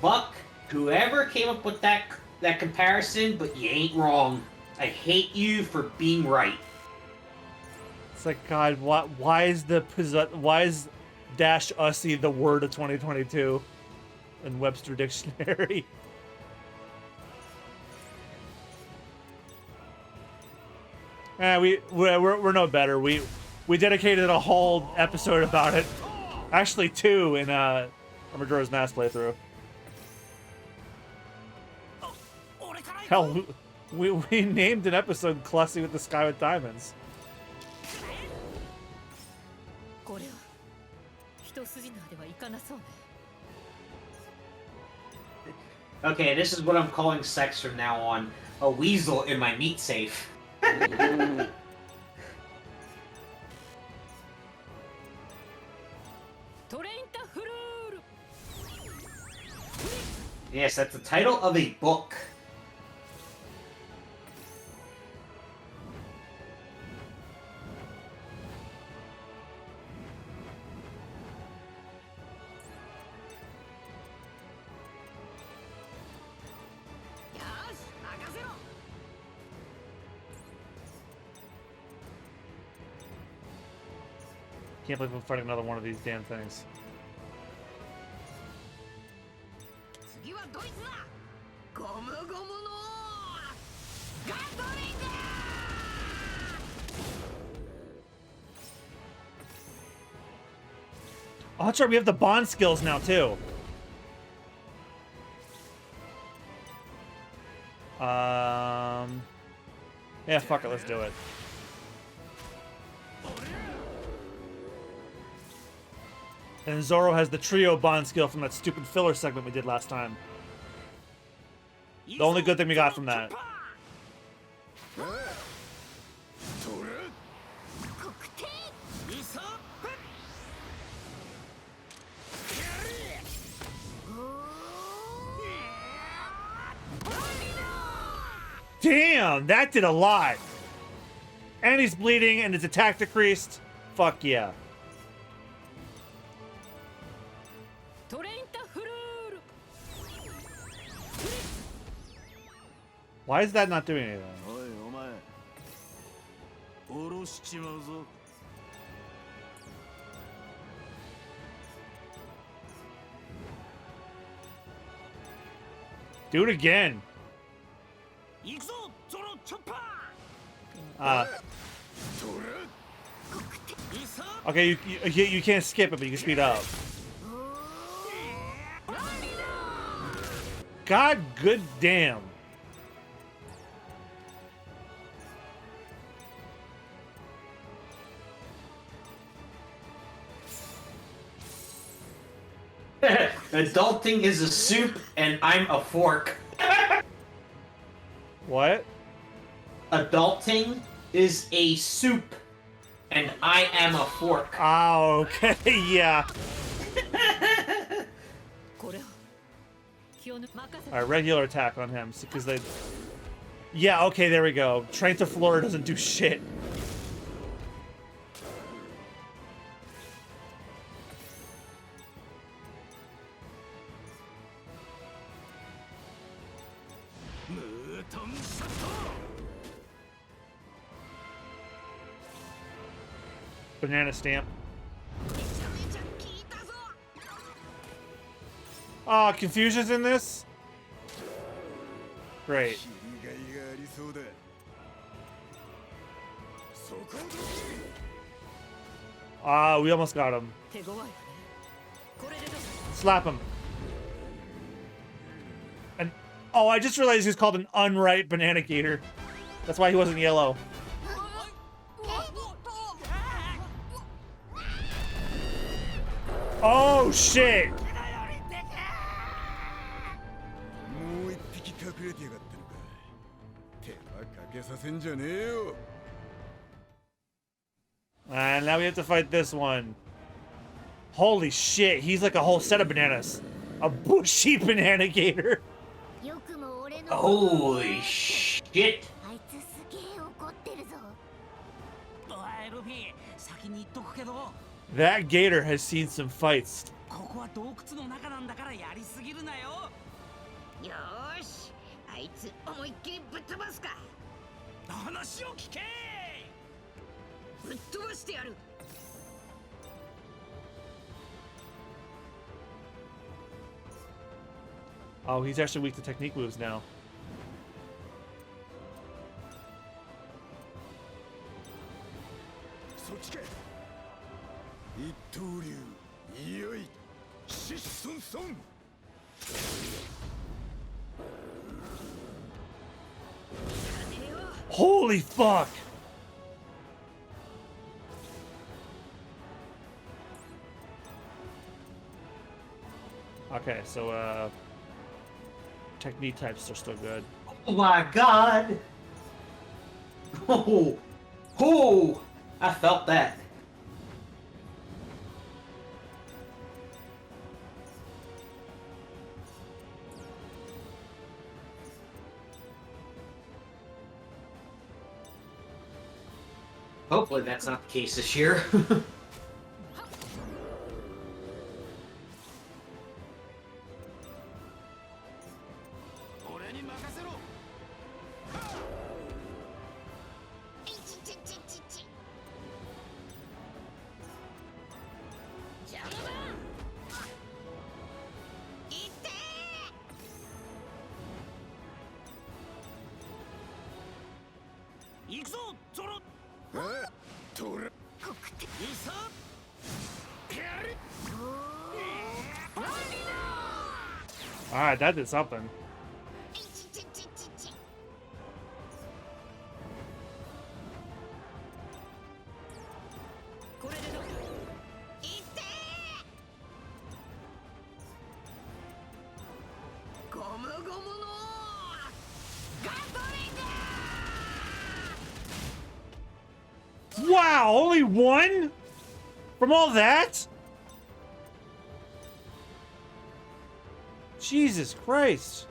Speaker 2: fuck whoever came up with that comparison, but you ain't wrong. I hate you for being right.
Speaker 1: It's like, God, why is dash ussy the word of 2022 in Webster Dictionary? We're no better. We dedicated a whole episode about it. Actually, 2 in Majora's Mask playthrough. Hell, we named an episode Clussy with the Sky with Diamonds.
Speaker 2: Okay, this is what I'm calling sex from now on. A weasel in my meat safe. Yes, that's the title of a book.
Speaker 1: Can't believe I'm fighting another one of these damn things. Oh, that's right, we have the bond skills now, too. Yeah, fuck it, let's do it. And Zoro has the trio bond skill from that stupid filler segment we did last time. The only good thing we got from that. Damn, that did a lot. And he's bleeding and his attack decreased. Fuck yeah. Why is that not doing anything? Do it again. Okay, you can't skip it, but you can speed up. God, good damn.
Speaker 2: Adulting is a soup, and I'm a fork.
Speaker 1: What?
Speaker 2: Adulting is a soup, and I am a fork.
Speaker 1: Oh, okay, yeah. Alright, regular attack on him, because they... Yeah, okay, there we go. Train to Floor doesn't do shit. banana stamp. Ah, confusion's in this? Great. Ah, we almost got him. Slap him. And oh, I just realized he's called an unripe banana gator. That's why he wasn't yellow. Oh shit! And now we have to fight this one. Holy shit, he's like a whole set of bananas. A bushy banana gator.
Speaker 2: Holy shit.
Speaker 1: That gator has seen some fights. Oh, he's actually weak to technique moves now. Holy fuck! Okay, so technique types are still good.
Speaker 2: Oh my god! Oh! Oh! I felt that. Hopefully that's not the case this year.
Speaker 1: Alright, that did something. Wow, only one? From all that? Jesus Christ.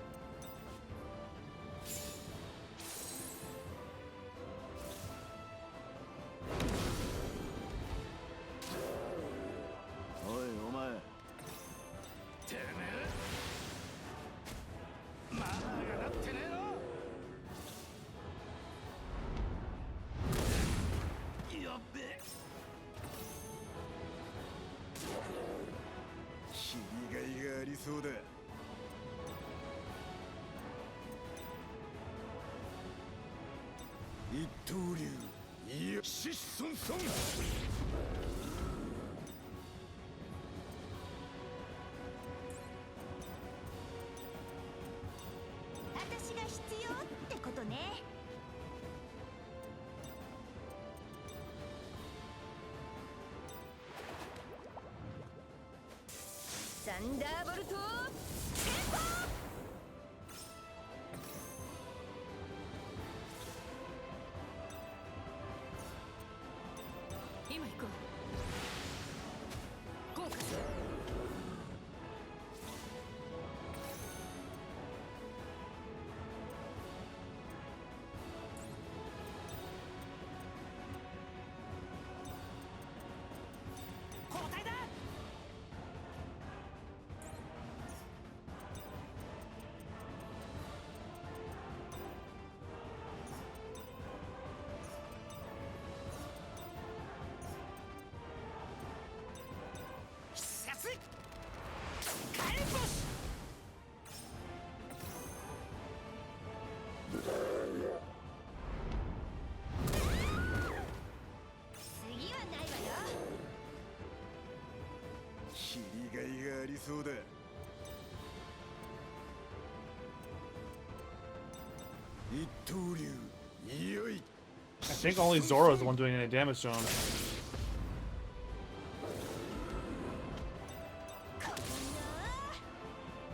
Speaker 7: そうだ。一刀流、よい。
Speaker 1: I think only Zoro is the one doing any damage to him.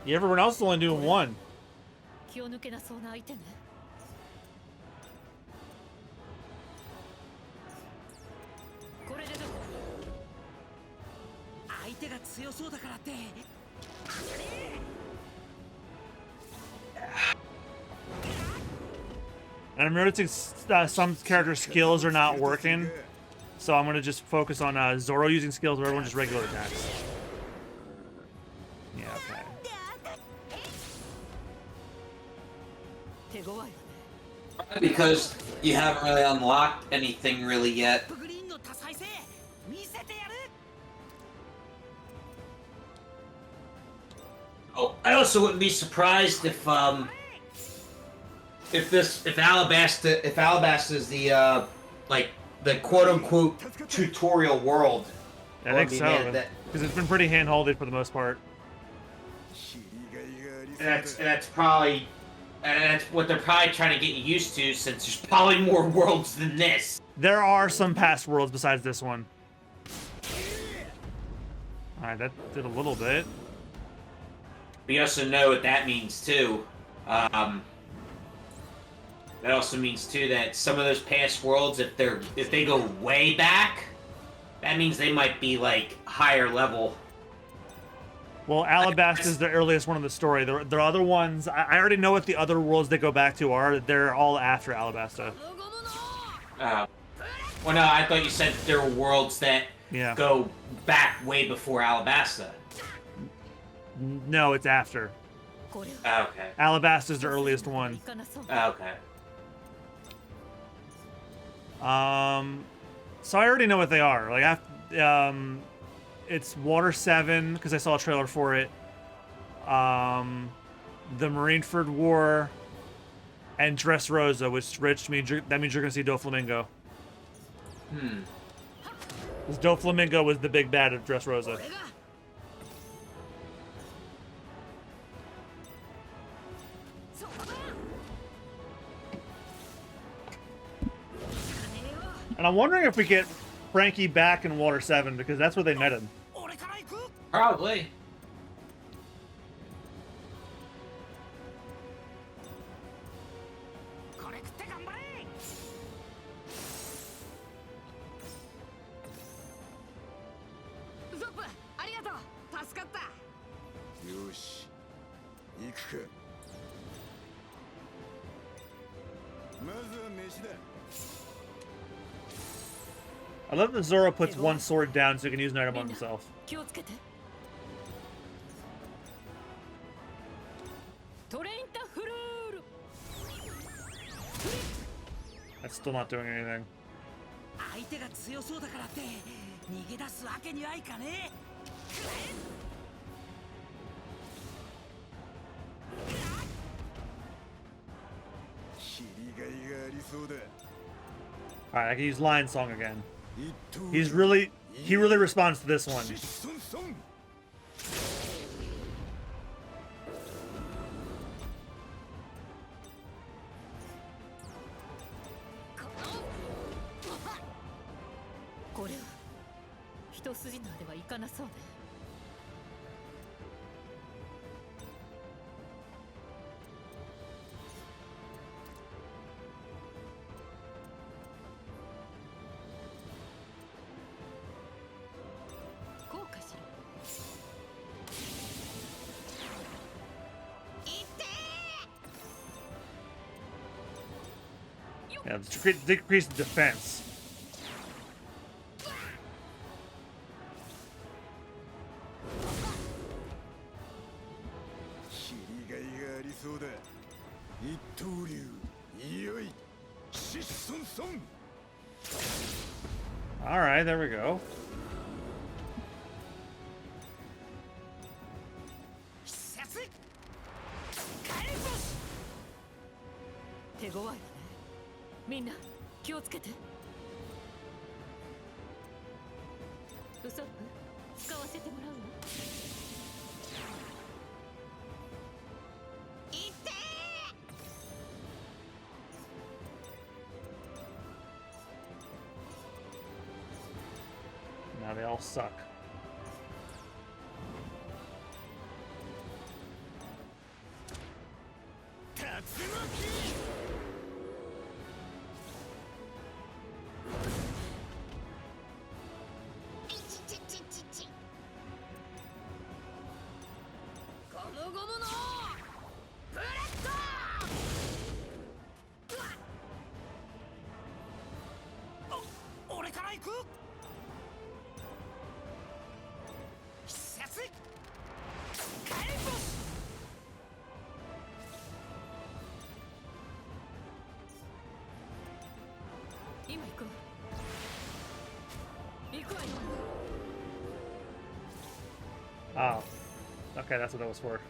Speaker 1: Yeah, everyone else is only doing one.
Speaker 4: 気を抜けなそうな相手ね。これでどう？
Speaker 3: 相手が強そうだからって。
Speaker 1: And I'm noticing some character skills are not working, so I'm gonna just focus on Zoro using skills where everyone just regular attacks. Yeah, okay.
Speaker 4: 手強いわね。
Speaker 2: Because you haven't really unlocked anything really yet.
Speaker 3: グリーンの多彩性見せてやる。
Speaker 2: Oh, I also wouldn't be surprised if Alabasta is the like the quote unquote tutorial world.
Speaker 1: I think so, because it's been pretty hand-holded for the most part.
Speaker 2: And that's probably that's what they're probably trying to get you used to, since there's probably more worlds than this.
Speaker 1: There are some past worlds besides this one. Alright, that did a little bit.
Speaker 2: We also know what that means too. That also means too that some of those past worlds, if they go way back, that means they might be like higher level.
Speaker 1: Well, Alabasta is the earliest one in the story. The other ones, I already know what the other worlds they go back to are. They're all after Alabasta.
Speaker 2: Well, no, I thought you said there were worlds that go back way before Alabasta.
Speaker 1: No, it's after.
Speaker 2: Okay.
Speaker 1: Alabasta's the earliest one.
Speaker 2: Okay.
Speaker 1: So I already know what they are. Like, it's Water 7 because I saw a trailer for it. The Marineford War, and Dressrosa, which means that means you're gonna see Doflamingo. Because Doflamingo was the big bad of Dressrosa. And I'm wondering if we get Frankie back in Water 7, because that's where they met him.
Speaker 2: Probably.
Speaker 7: Yoshi, 行くか。まずは飯だ。
Speaker 1: I love that Zoro puts one sword down so he can use an item on himself. That's still not doing anything.
Speaker 3: 相手が強そうだからって逃げ出すわけにはいかねえ。
Speaker 1: Alright, I can use Lion Song again. He really responds to this one. Yeah, decrease the defense. All right, there we go. They all suck. Oh. Okay, that's what that was for.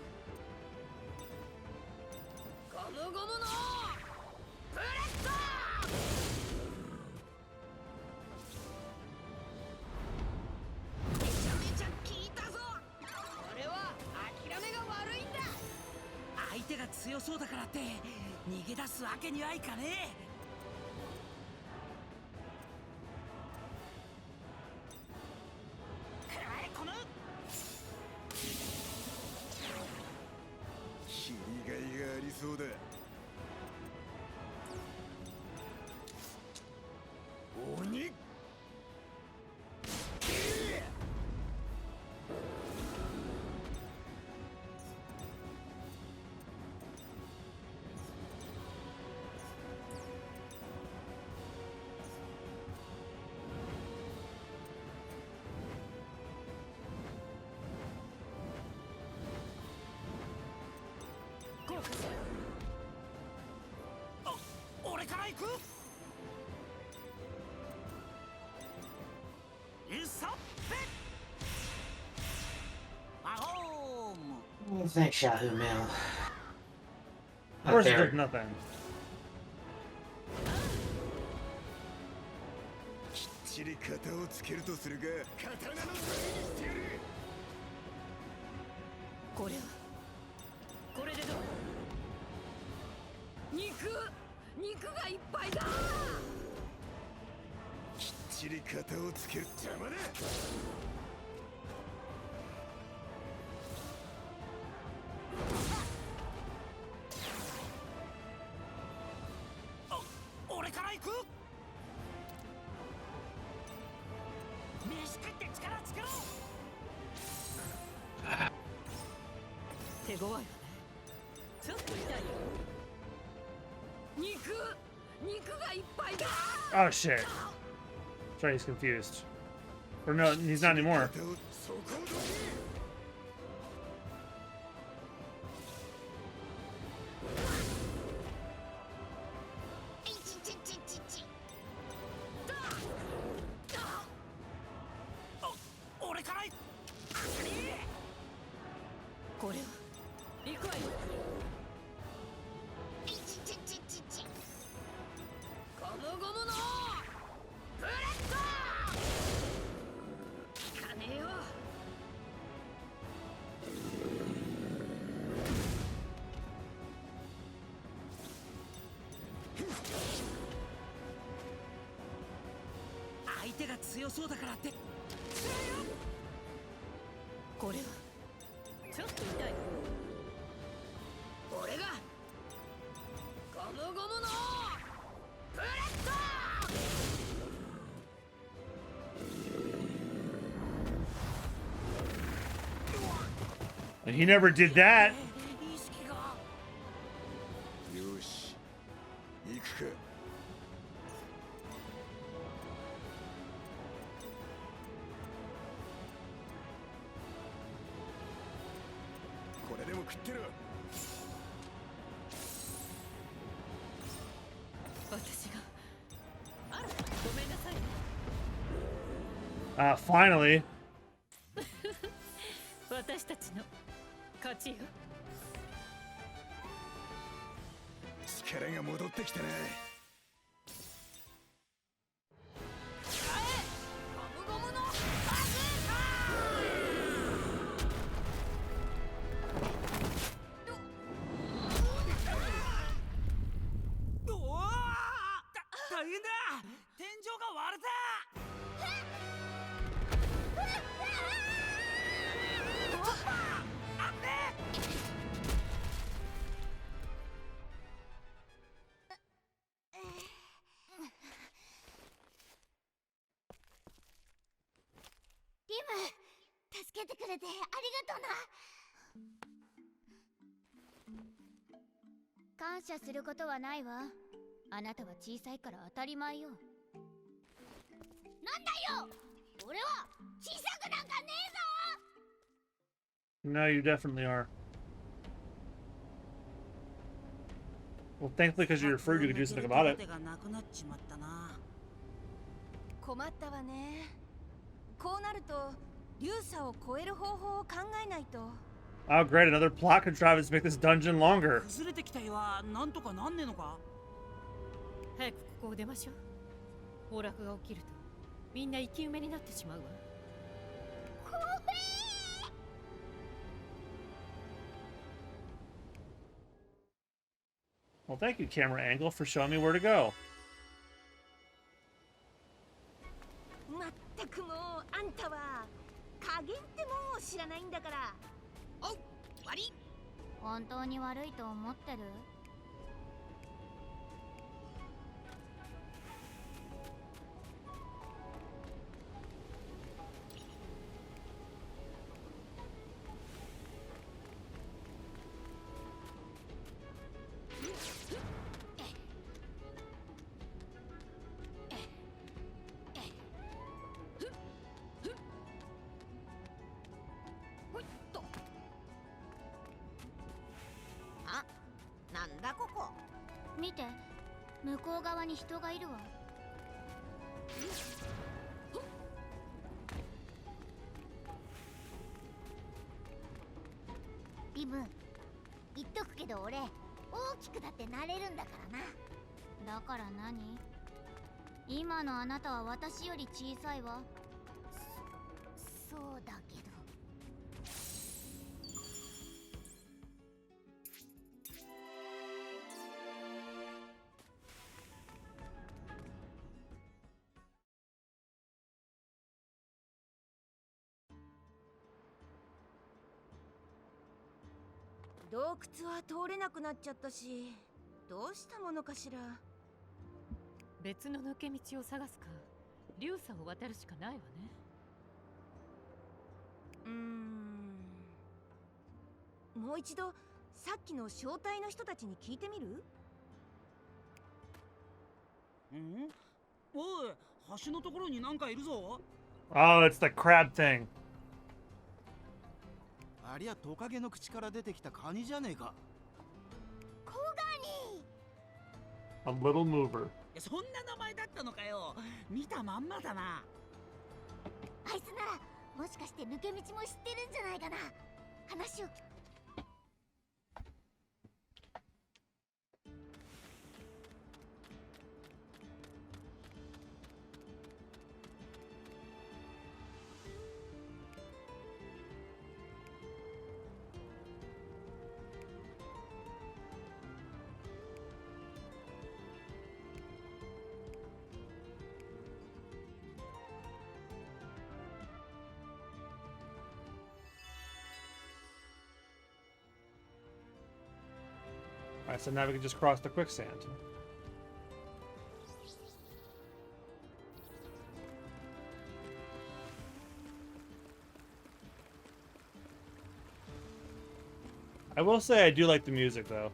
Speaker 2: Well, thanks, Yahoo Mail.
Speaker 1: Of course, it did nothing. Oh shit. Sorry, he's confused. Or no, he's not anymore. And he never did that. Finally.
Speaker 6: 助けてくれてありがとな。感謝することはないわ。あなたは小さいから当たり前よ。なんだよ、俺は小さくなんかねえぞ。
Speaker 1: No, you definitely are. Well, thankfully, because you're a fruit, you can do something about it.
Speaker 5: 困ったわね。こうなると流砂を越える方法を考えないと。
Speaker 1: Oh, great! Another plot contrivance to make this dungeon longer.
Speaker 3: 崩れてきた岩なんとかなんねえのか。
Speaker 4: 早くここを出ましょう。崩落が起きるとみんな生き埋めになってしまうわ。
Speaker 1: Well, thank you, camera angle, for showing me where to go.
Speaker 5: まったくもうあんたは加減ってもう知らないんだから。
Speaker 6: おう、悪い。本当に悪いと思ってる？なんだここ。見て、向こう側に人がいるわ。ビブ、言っとくけど俺大きくだってなれるんだからな。だから何？今のあなたは私より小さいわ。そうだけど。
Speaker 5: 洞窟は通れなくなっちゃったし、どうしたものかしら。
Speaker 4: 別の抜け道を探すか、流砂を渡るしかないわね。
Speaker 5: もう一度さっきの正体の人たちに聞いてみる？
Speaker 3: おい、橋のところになんかいるぞ。
Speaker 1: Oh, it's the crab thing.
Speaker 9: ありゃトカゲの口から出てきたカニじゃねえか。
Speaker 6: コ
Speaker 1: A
Speaker 6: ガニ。
Speaker 1: little mover.
Speaker 3: そんな名前だったのかよ。見たまんまだな。
Speaker 6: あいつならもしかして抜け道も知ってるんじゃないかな。話を。
Speaker 1: Alright, so now we can just cross the quicksand. I will say I do like the music, though.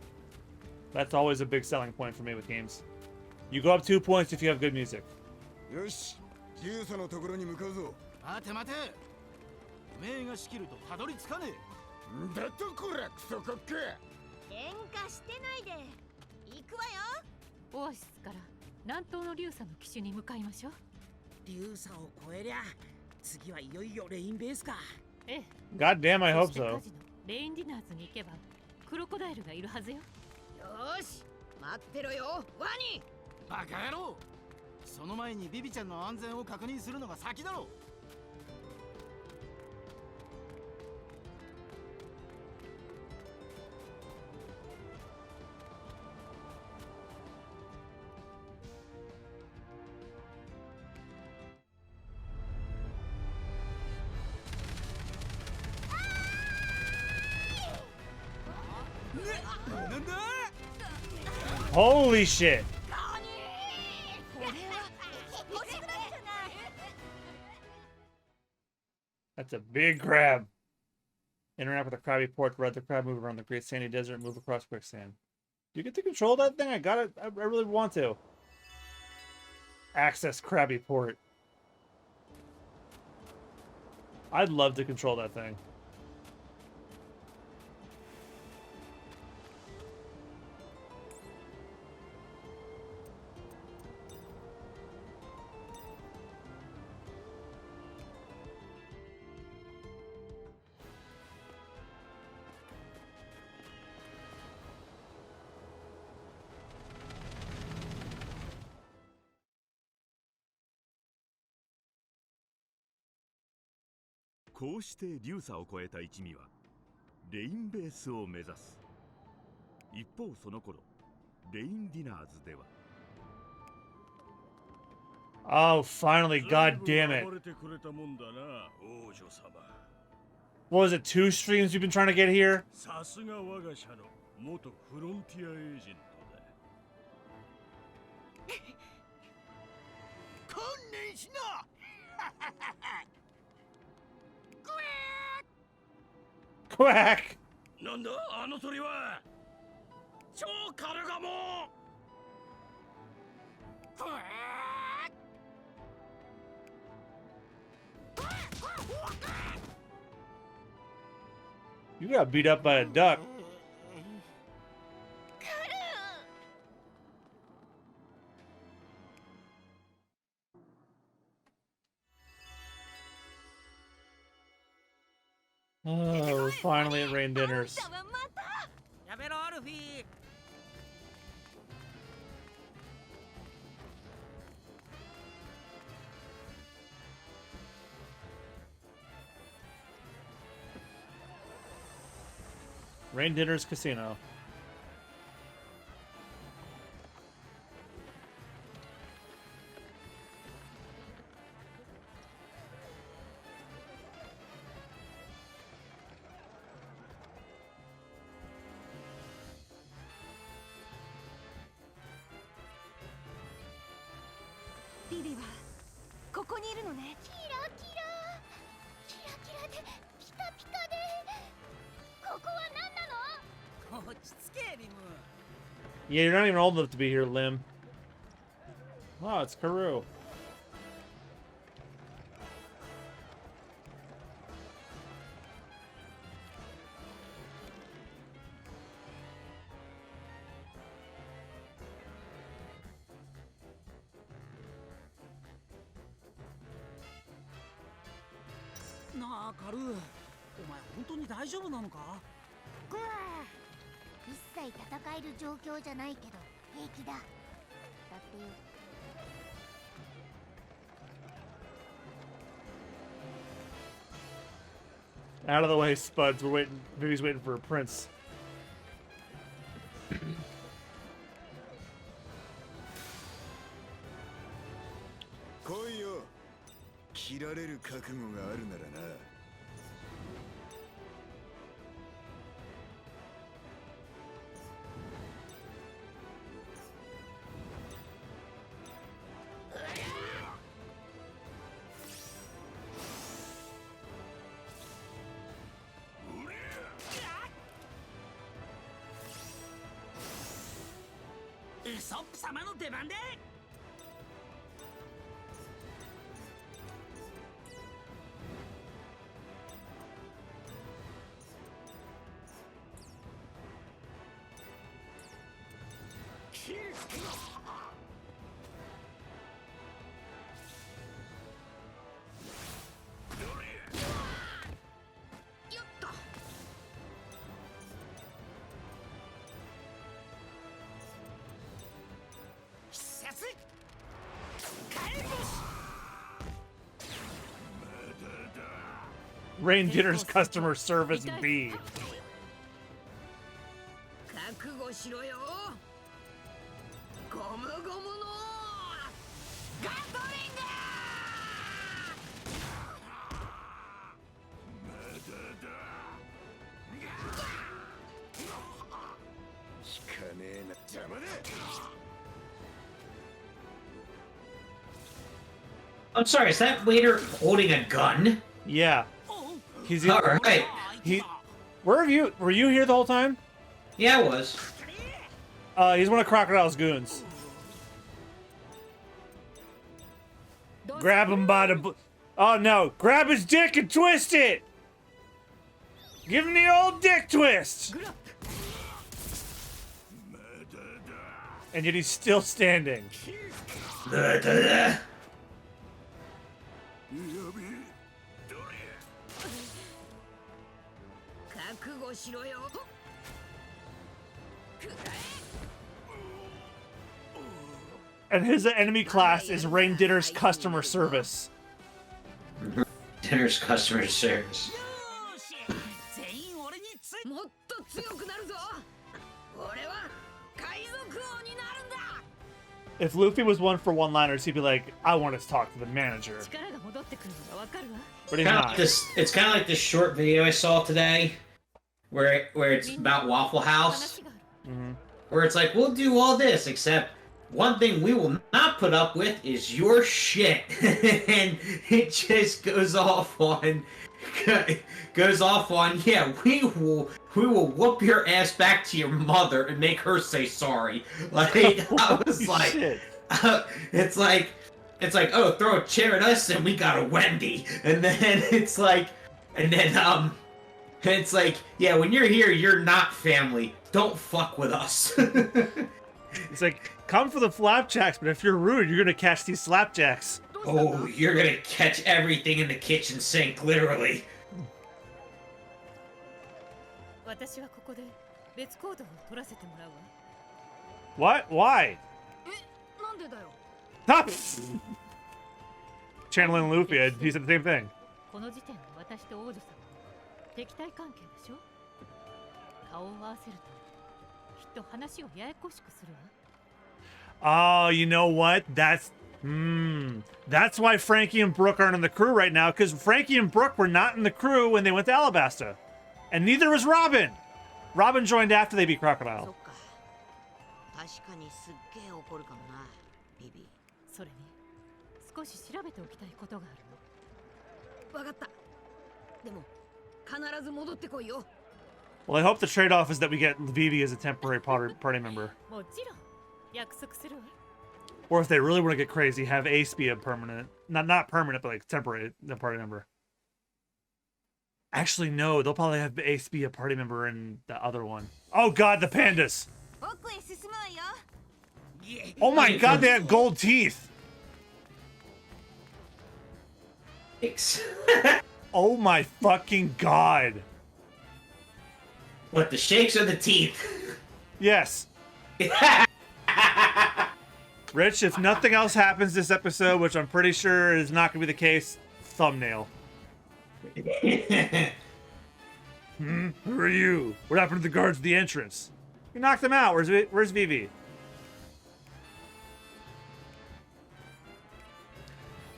Speaker 1: That's always a big selling point for me with games. You go up 2 points if you have good music.
Speaker 7: よし、流砂のところに向かうぞ。
Speaker 9: 待て待て。おめえが仕切るとたどり着かね
Speaker 7: え。だとこらクソコッケ。
Speaker 5: 喧嘩してないで行くわよ。
Speaker 4: オアシスから南東の流砂の岸に向かいましょう。
Speaker 3: 流砂を越えりゃ次はいよいよレインベースか。
Speaker 4: ええ。
Speaker 1: God damn, I hope
Speaker 4: そして
Speaker 1: so.
Speaker 4: カジノレインディナーズに行けばクロコダイルがいるはずよ。
Speaker 5: よーし、待ってろよワニ。
Speaker 9: バカ野郎。その前にビビちゃんの安全を確認するのが先だろ。なんだ
Speaker 1: Holy shit!
Speaker 5: これは欲しくなっちゃない。
Speaker 1: That's a big crab. Interact with a crabby port, ride the crab, move around the great sandy desert, move across quicksand. Do you get to control that thing? I got it. I really want to. Access crabby port. I'd love to control that thing.
Speaker 7: こうしてリューサを越えた一味はレインベースを目指す。一方その頃レインディナーズでは
Speaker 1: Oh, finally, god damn it. What was it, 2 streams you've been trying to get here?
Speaker 7: さすが我が社の元フロンティアエージェントだ。観念しな。
Speaker 1: Quack!
Speaker 7: なんだあの鳥は。超カルガモ。
Speaker 1: You got beat up by a duck. Oh, we're finally at Rain Dinners.
Speaker 3: やめろアルフィー。
Speaker 1: Rain Dinners Casino.
Speaker 5: Bibi はここにいるのね。
Speaker 6: キラキラキラキラでピカピカでここは何なの？
Speaker 3: 落ち着けリム。
Speaker 1: Yeah, you're not even old enough to be here, Lim. Oh, it's Karoo.
Speaker 3: Naあカルー、お前本当に大丈夫なのか？
Speaker 6: ぐわー、一切戦える状況じゃないけど平気だ。だってよ。
Speaker 1: Out of the way, Spuds. We're waiting. Vivi's waiting for a prince.
Speaker 7: 来いよ。切られる覚悟があるならな。
Speaker 3: ウソップ様の出番で。
Speaker 1: Rain Dinners customer service B.
Speaker 5: 覚悟しろよ。ゴムゴムのガトリング。
Speaker 7: 聞かねえな。邪魔だ。
Speaker 2: I'm sorry, is that waiter holding a gun?
Speaker 1: Yeah. He's
Speaker 2: All right.
Speaker 1: Where have you? Were you here the whole time?
Speaker 2: Yeah, I was.
Speaker 1: He's one of Crocodile's goons. Grab him by the. Oh no! Grab his dick and twist it. Give him the old dick twist. And yet he's still standing. And his enemy class is Rain Dinner's customer service.
Speaker 2: Dinner's customer service.
Speaker 1: If Luffy was one for one-liners, he'd be like, I want to talk to the manager. But he's not.
Speaker 2: It's kind of like this short video I saw today, where it's about Waffle House, where it's like, we'll do all this, except one thing we will not put up with is your shit. And it just goes off on, yeah, we will whoop your ass back to your mother and make her say sorry. Like, I was like, it's like, oh, throw a chair at us and we got a Wendy. And then it's like, yeah, when you're here, you're not family. Don't fuck with us.
Speaker 1: It's like, come for the flapjacks, but if you're rude, you're gonna catch these slapjacks.
Speaker 2: Oh, you're gonna catch everything in the kitchen sink, literally.
Speaker 1: What? Why? Stop! Channeling Luffy, he said the same thing. Oh, you know what? That's why Frankie and Brooke aren't in the crew right now, because Frankie and Brooke were not in the crew when they went to Alabasta. And neither was Robin. Robin joined after they beat Crocodile. Well, I hope the trade-off is that we get Vivi as a temporary party member. Or if they really want to get crazy, have Ace be a permanent, not permanent, but like temporary party member. Actually, no, they'll probably have Ace be a party member in the other one. Oh god, the pandas! Oh my god, they have gold teeth! Oh my fucking god!
Speaker 2: What, the shakes or the teeth?
Speaker 1: Yes. Rich, if nothing else happens this episode, which I'm pretty sure is not going to be the case, thumbnail. Who are you? What happened to the guards at the entrance? You knocked them out. Where's Vivi?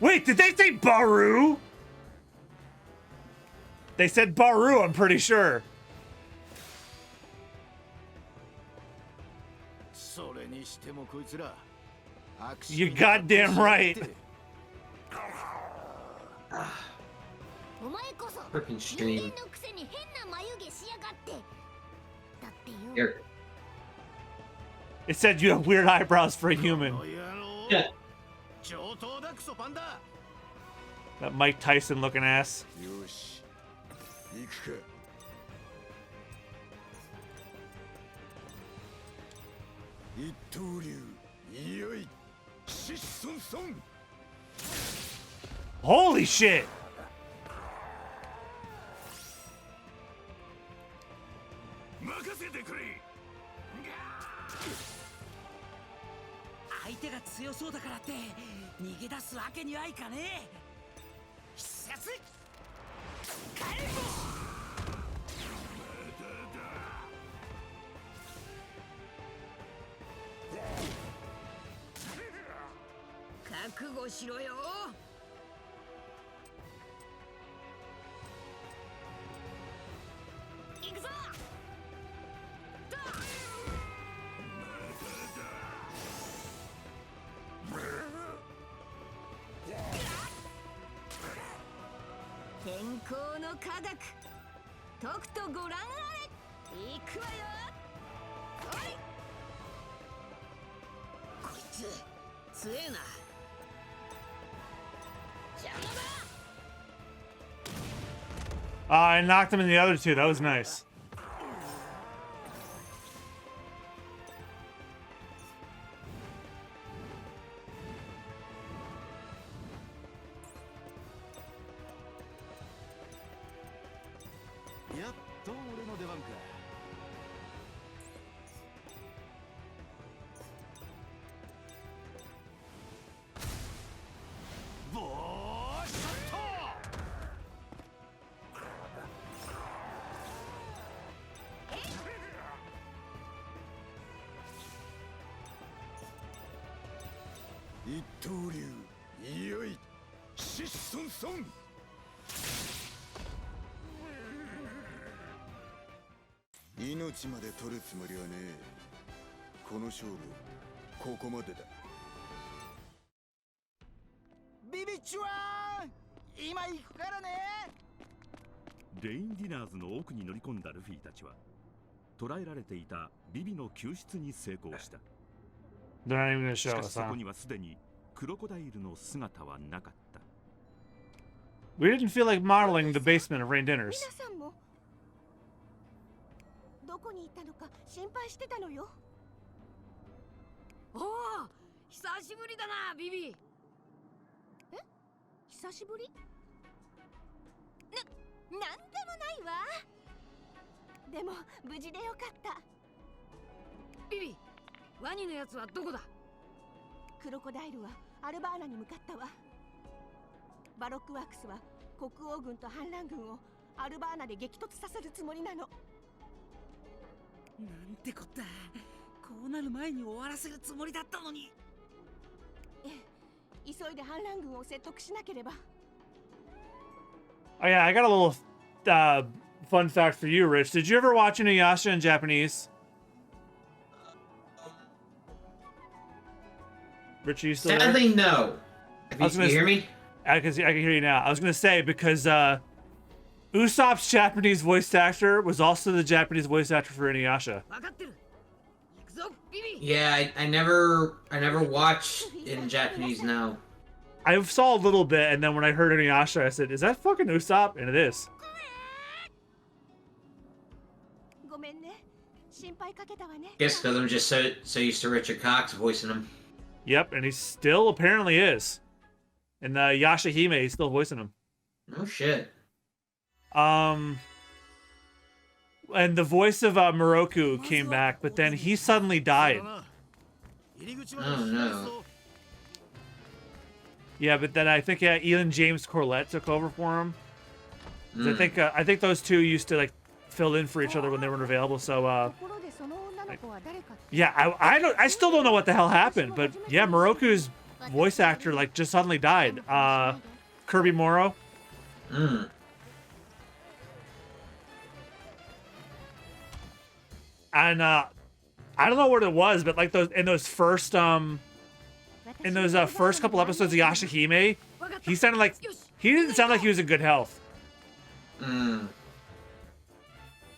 Speaker 1: Wait, did they say Baru? They said Baru, I'm pretty sure. You goddamn right.
Speaker 2: Freaking stream. Here.
Speaker 1: It said you have weird eyebrows for a human.
Speaker 2: Yeah.
Speaker 1: That Mike Tyson looking ass. Holy shit!
Speaker 5: 科学とくとご覧あれ。行くわよ。おい、こいつ強えな。邪魔だ。
Speaker 1: I knocked him in the other two. That was nice.
Speaker 7: レインディナーズの奥に乗り込んだルフィたちは捕らえられていたビビの救出に成功した。しかしそこにはすでにクロコダイルの姿はなかった。
Speaker 1: We didn't feel like modeling the basement of Rain Dinners.
Speaker 5: 皆さんもどこに行ったのか心配してたのよ。
Speaker 3: おお、久しぶりだな、ビビ。
Speaker 5: え、久しぶり？なんでもないわ。でも無事でよかった。
Speaker 3: ビビ、ワニのやつはどこだ？
Speaker 5: クロコダイルはアルバーナに向かったわ。バロックワークスは国王軍と反乱軍をアルバーナで激突させるつもりなの。
Speaker 3: なんてこった。こうなる前に終わらせるつもりだったのに。
Speaker 5: ええ、急いで反乱軍を説得しなければ。
Speaker 1: Oh yeah, I got a little fun fact for you, Rich. Did you ever watch Inuyasha in Japanese? Rich, are you still there?
Speaker 2: Sadly, no. Can you hear me?
Speaker 1: I can hear you now. I was gonna say because Usopp's Japanese voice actor was also the Japanese voice actor for Inuyasha.
Speaker 2: Yeah, I never watched in Japanese. No.
Speaker 1: I saw a little bit, and then when I heard Inuyasha, I said, "Is that fucking Usopp?" And it is.
Speaker 2: Guess because I'm just so used to Richard Cox voicing him.
Speaker 1: Yep, and he still apparently is. And Yashahime, he's still voicing him.
Speaker 2: Oh shit.
Speaker 1: And the voice of Moroku came back, but then he suddenly died.
Speaker 2: Oh no.
Speaker 1: Yeah, but then I think Elon James Corlett took over for him. I think those two used to like fill in for each other when they weren't available. So yeah, I still don't know what the hell happened, but yeah, Moroku's voice actor like just suddenly died. Kirby Morrow. And I don't know what it was, but like those first couple episodes of Yashahime, he didn't sound like he was in good health.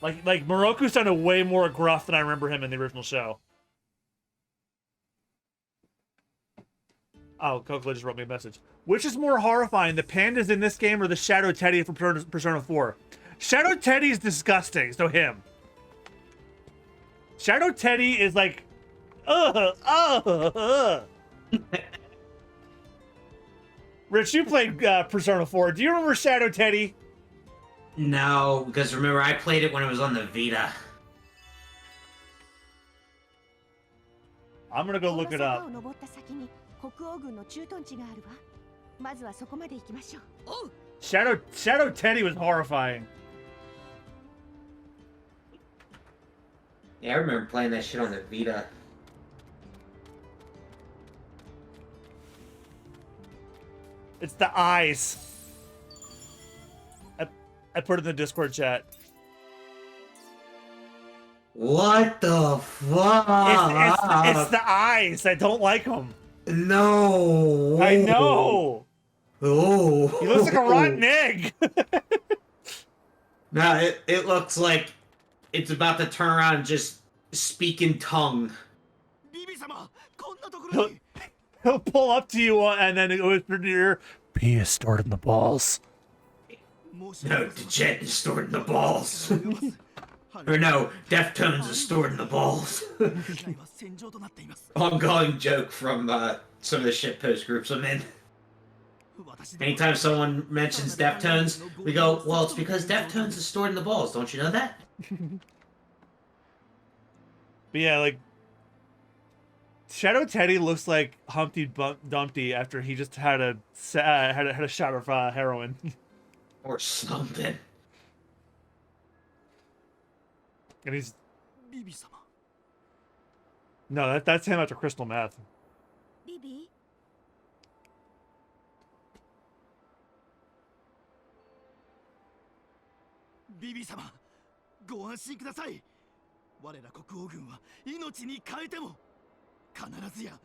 Speaker 1: Like Moroku sounded way more gruff than I remember him in the original show. Oh, Coco just wrote me a message. Which is more horrifying, the pandas in this game or the Shadow Teddy from Persona 4? Shadow Teddy is disgusting, so him. Shadow Teddy is like, Rich, you played Persona 4. Do you remember Shadow Teddy?
Speaker 2: No, because remember, I played it when it was on the Vita.
Speaker 1: I'm gonna go look it up. Shadow Teddy was horrifying.
Speaker 2: Yeah, I remember playing that shit on the Vita.
Speaker 1: It's the eyes. I put it in the Discord chat.
Speaker 2: What the fuck?
Speaker 1: It's the eyes. I don't like them.
Speaker 2: No.
Speaker 1: I know.
Speaker 2: Oh.
Speaker 1: He looks like a rotten egg.
Speaker 2: No, it looks like it's about to turn around and just speak in tongue.
Speaker 1: He'll pull up to you and then it whisper to your ear, P is stored in the balls.
Speaker 2: No, Deject is stored in the balls. Or no, Deftones is stored in the balls. Ongoing joke from some of the shitpost groups I'm in. Anytime someone mentions Deftones, we go, well, it's because Deftones is stored in the balls. Don't you know that?
Speaker 1: But yeah, like, Shadow Teddy looks like Humpty Dumpty after he just had a shot of heroin.
Speaker 2: Or something.
Speaker 1: And he's... No, that's him after crystal meth.
Speaker 5: Bibi?
Speaker 9: Bibi様、ご安心ください。我ら国王軍は命に代えても必ずや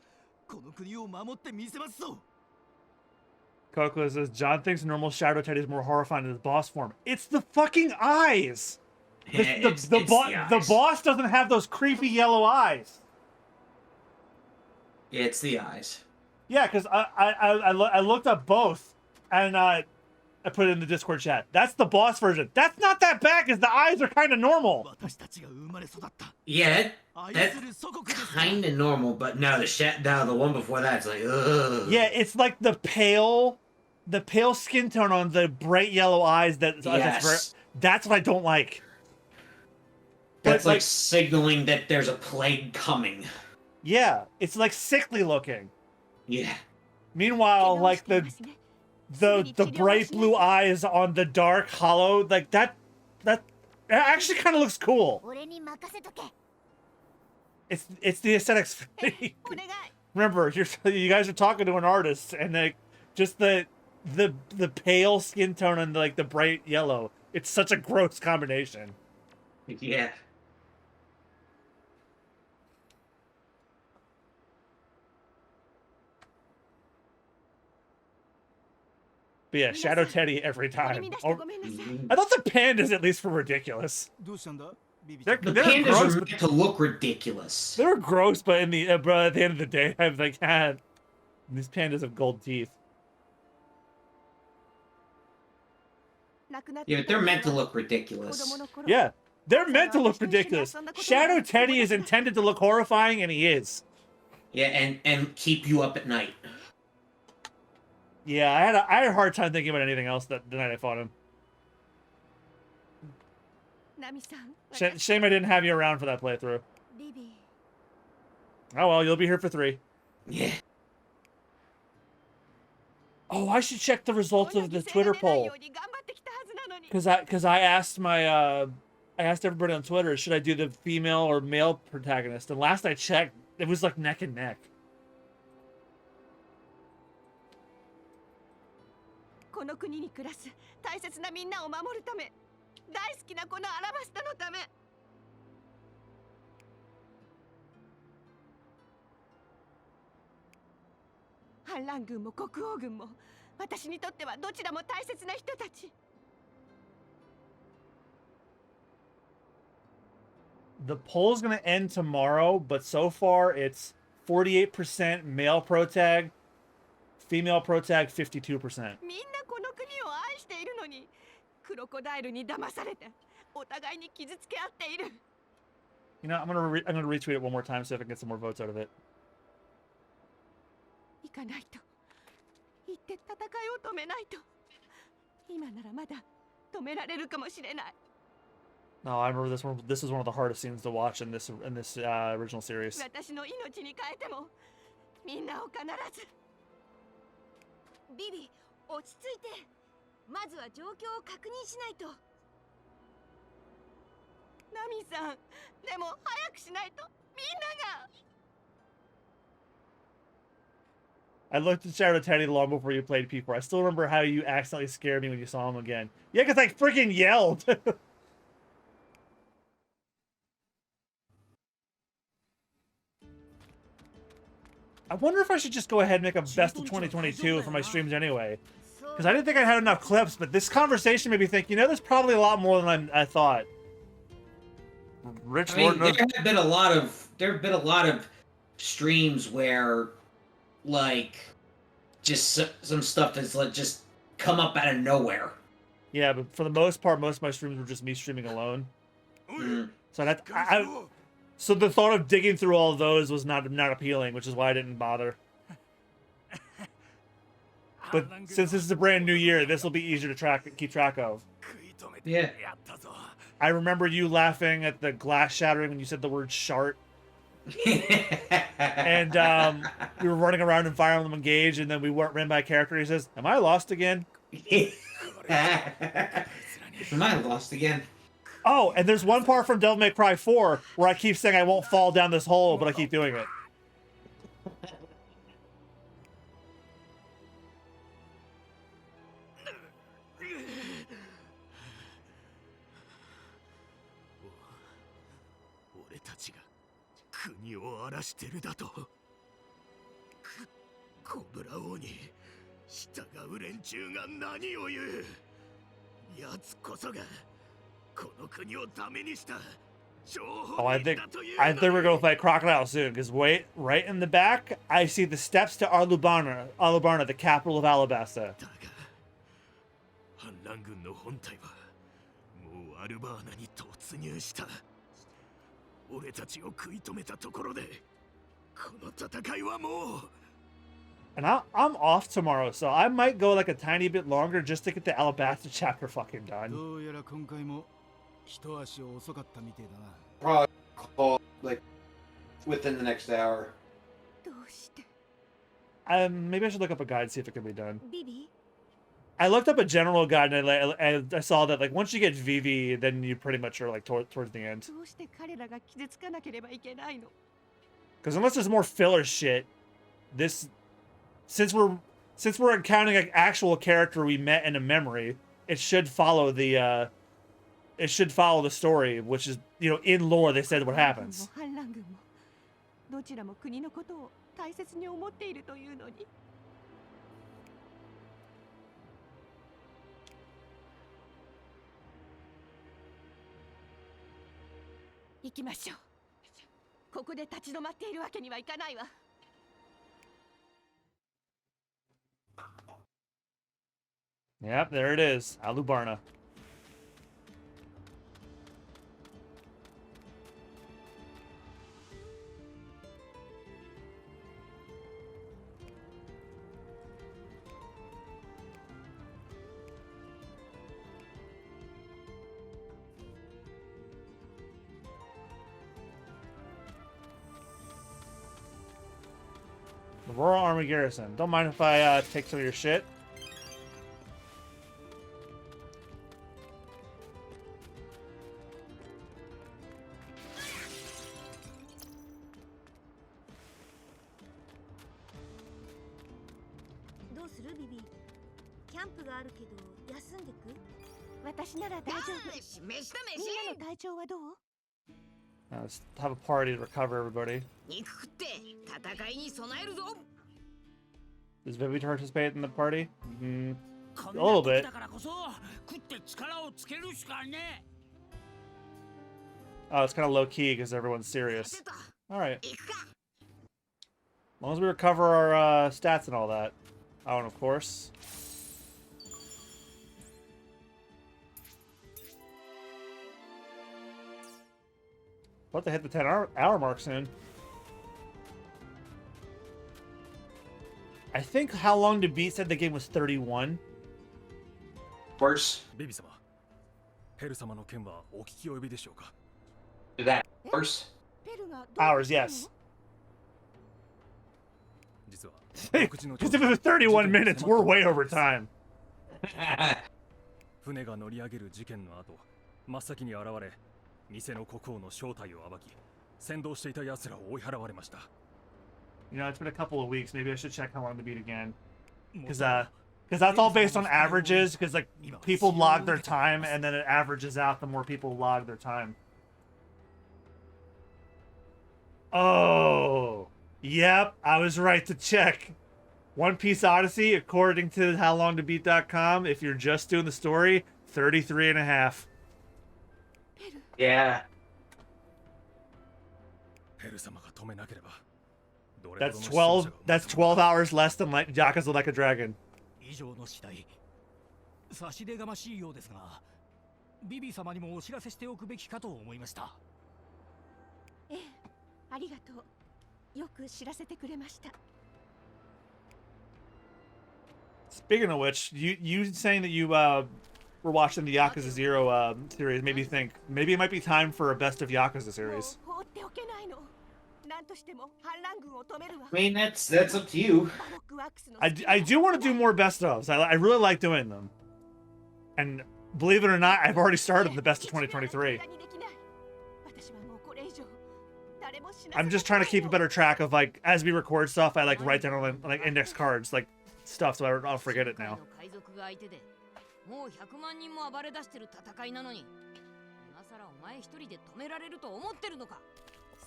Speaker 9: この国を守ってみせますぞ。
Speaker 1: Coco says, John thinks normal Shadow Teddy is more horrifying than his boss form. It's the fucking eyes! The boss doesn't have those creepy yellow eyes.
Speaker 2: Yeah, it's the eyes.
Speaker 1: Yeah, because I looked up both, and I put it in the Discord chat. That's the boss version. That's not that bad, because the eyes are kind of normal.
Speaker 2: Yeah, that's kind of normal, but no, the one before that's like, ugh.
Speaker 1: Yeah, it's like the pale skin tone on the bright yellow eyes. That's what I don't like.
Speaker 2: That's like signaling that there's a plague coming.
Speaker 1: Yeah, it's like sickly looking.
Speaker 2: Yeah.
Speaker 1: Meanwhile, like the bright blue eyes on the dark hollow, like that actually kind of looks cool. It's the aesthetics. Remember, you guys are talking to an artist, and like just the pale skin tone and like the bright yellow. It's such a gross combination.
Speaker 2: Yeah.
Speaker 1: But yeah, Shadow Teddy every time. I thought the pandas at least were ridiculous.
Speaker 2: The pandas are meant to look ridiculous.
Speaker 1: They were gross, but at the end of the day, I'm like, these pandas have gold teeth.
Speaker 2: Yeah, they're meant to look ridiculous.
Speaker 1: Yeah, they're meant to look ridiculous. Shadow Teddy is intended to look horrifying, and he is.
Speaker 2: Yeah, and keep you up at night.
Speaker 1: Yeah, I had a hard time thinking about anything else the night I fought him. Shame I didn't have you around for that playthrough. Oh well, you'll be here for 3.
Speaker 2: Yeah.
Speaker 1: Oh, I should check the results of the Twitter poll. Because I asked I asked everybody on Twitter, should I do the female or male protagonist? And last I checked, it was like neck and neck.
Speaker 5: この国に暮らす大切なみんなを守るため、大好きなこのアラバスタのため。反乱軍も国王軍も私にとってはどちらも大切な人たち。
Speaker 1: The poll is going to end tomorrow, but so far it's 48% male protag, female protag 52%.
Speaker 5: みんなこの国を愛しているのに、クロコダイルに騙されて、お互いに傷つけ合っている。
Speaker 1: You know, I'm gonna retweet it one more time so I can get some more votes out of it.
Speaker 5: 行かないと。行って戦いを止めないと。今ならまだ止められるかもしれない。
Speaker 1: No, I remember this one. This is one of the hardest scenes to watch in this original series.
Speaker 5: 私の命に変えてもみんなを必ず。ビビ、落ち着いて。まずは状況を確認しないと。ナミさん、でも早くしないとみんなが。
Speaker 1: I looked at Shadow Teddy long before you played P4. I still remember how you accidentally scared me when you saw him again. Yeah, because I freaking yelled. I wonder if I should just go ahead and make a best of 2022 for my streams anyway. Because I didn't think I had enough clips, but this conversation made me think, you know, there's probably a lot more than I thought. Rich Lord knows.
Speaker 2: There have been a lot of streams where, like, just some stuff that's like just come up out of nowhere.
Speaker 1: Yeah, but for the most part, most of my streams were just me streaming alone. So so the thought of digging through all of those was not appealing, which is why I didn't bother. But since this is a brand new year, this will be easier to keep track of.
Speaker 2: Yeah.
Speaker 1: I remember you laughing at the glass shattering when you said the word shart. And we were running around in Fire Emblem Engage, and then we ran by a character. He says, "Am I lost again?"
Speaker 2: Am I lost again?
Speaker 1: Oh, and there's one part from Devil May Cry 4 where I keep saying I won't fall down this hole, but I keep doing it. Oh, I think we're gonna fight Crocodile soon, because wait, right in the back, I see the steps to Alubarna, the capital of Alabasta. And I'm off tomorrow, so I might go like a tiny bit longer just to get the Alabasta chapter fucking done.
Speaker 10: Probably like within the next hour.
Speaker 1: Maybe I should look up a guide and see if it can be done. I looked up a general guide and I saw that like once you get Vivi, then you pretty much are like towards the end. Because unless there's more filler shit, since we're encountering an actual character we met in a memory, it should follow the story, which is, you know, in lore they said what happens. Yep, there it is, Alubarna. The Royal Army Garrison. Don't mind if I take some of your shit. Let's have a party to recover everybody. Does Vivi participate in the party? A little bit. Oh, it's kind of low key because everyone's serious. Alright. As long as we recover our stats and all that. Oh, and of course. About to hit the 10-hour mark soon. I think how long to beat said the game was 31.
Speaker 10: Worse. That worse.
Speaker 1: Hours, yes. Because if it was 31 minutes, we're way over time.
Speaker 11: You
Speaker 1: know, it's been a couple of weeks. Maybe I should check how long to beat again. Because that's all based on averages. Because like people log their time, and then it averages out the more people log their time. Oh, yep, I was right to check. One Piece Odyssey, according to howlongtobeat.com, if you're just doing the story, 33 and a half.
Speaker 2: Yeah.
Speaker 1: That's 12 hours less than like Yakuza Like a Dragon.
Speaker 8: 以上の次第差し出がましいようですが、ビビ様にもお知らせしておくべきかと思いました。
Speaker 5: ええ、ありがとう。よく知らせてくれました。
Speaker 1: Speaking of which, you saying that you were watching the Yakuza 0 series made me think maybe it might be time for a best of Yakuza series.
Speaker 2: I mean, that's up to you.
Speaker 1: I do want to do more best ofs. I really like doing them. And believe it or not, I've already started the best of 2023. I'm just trying to keep a better track of, like, as we record stuff, I like write down on like index cards, like stuff, so I'll forget it now.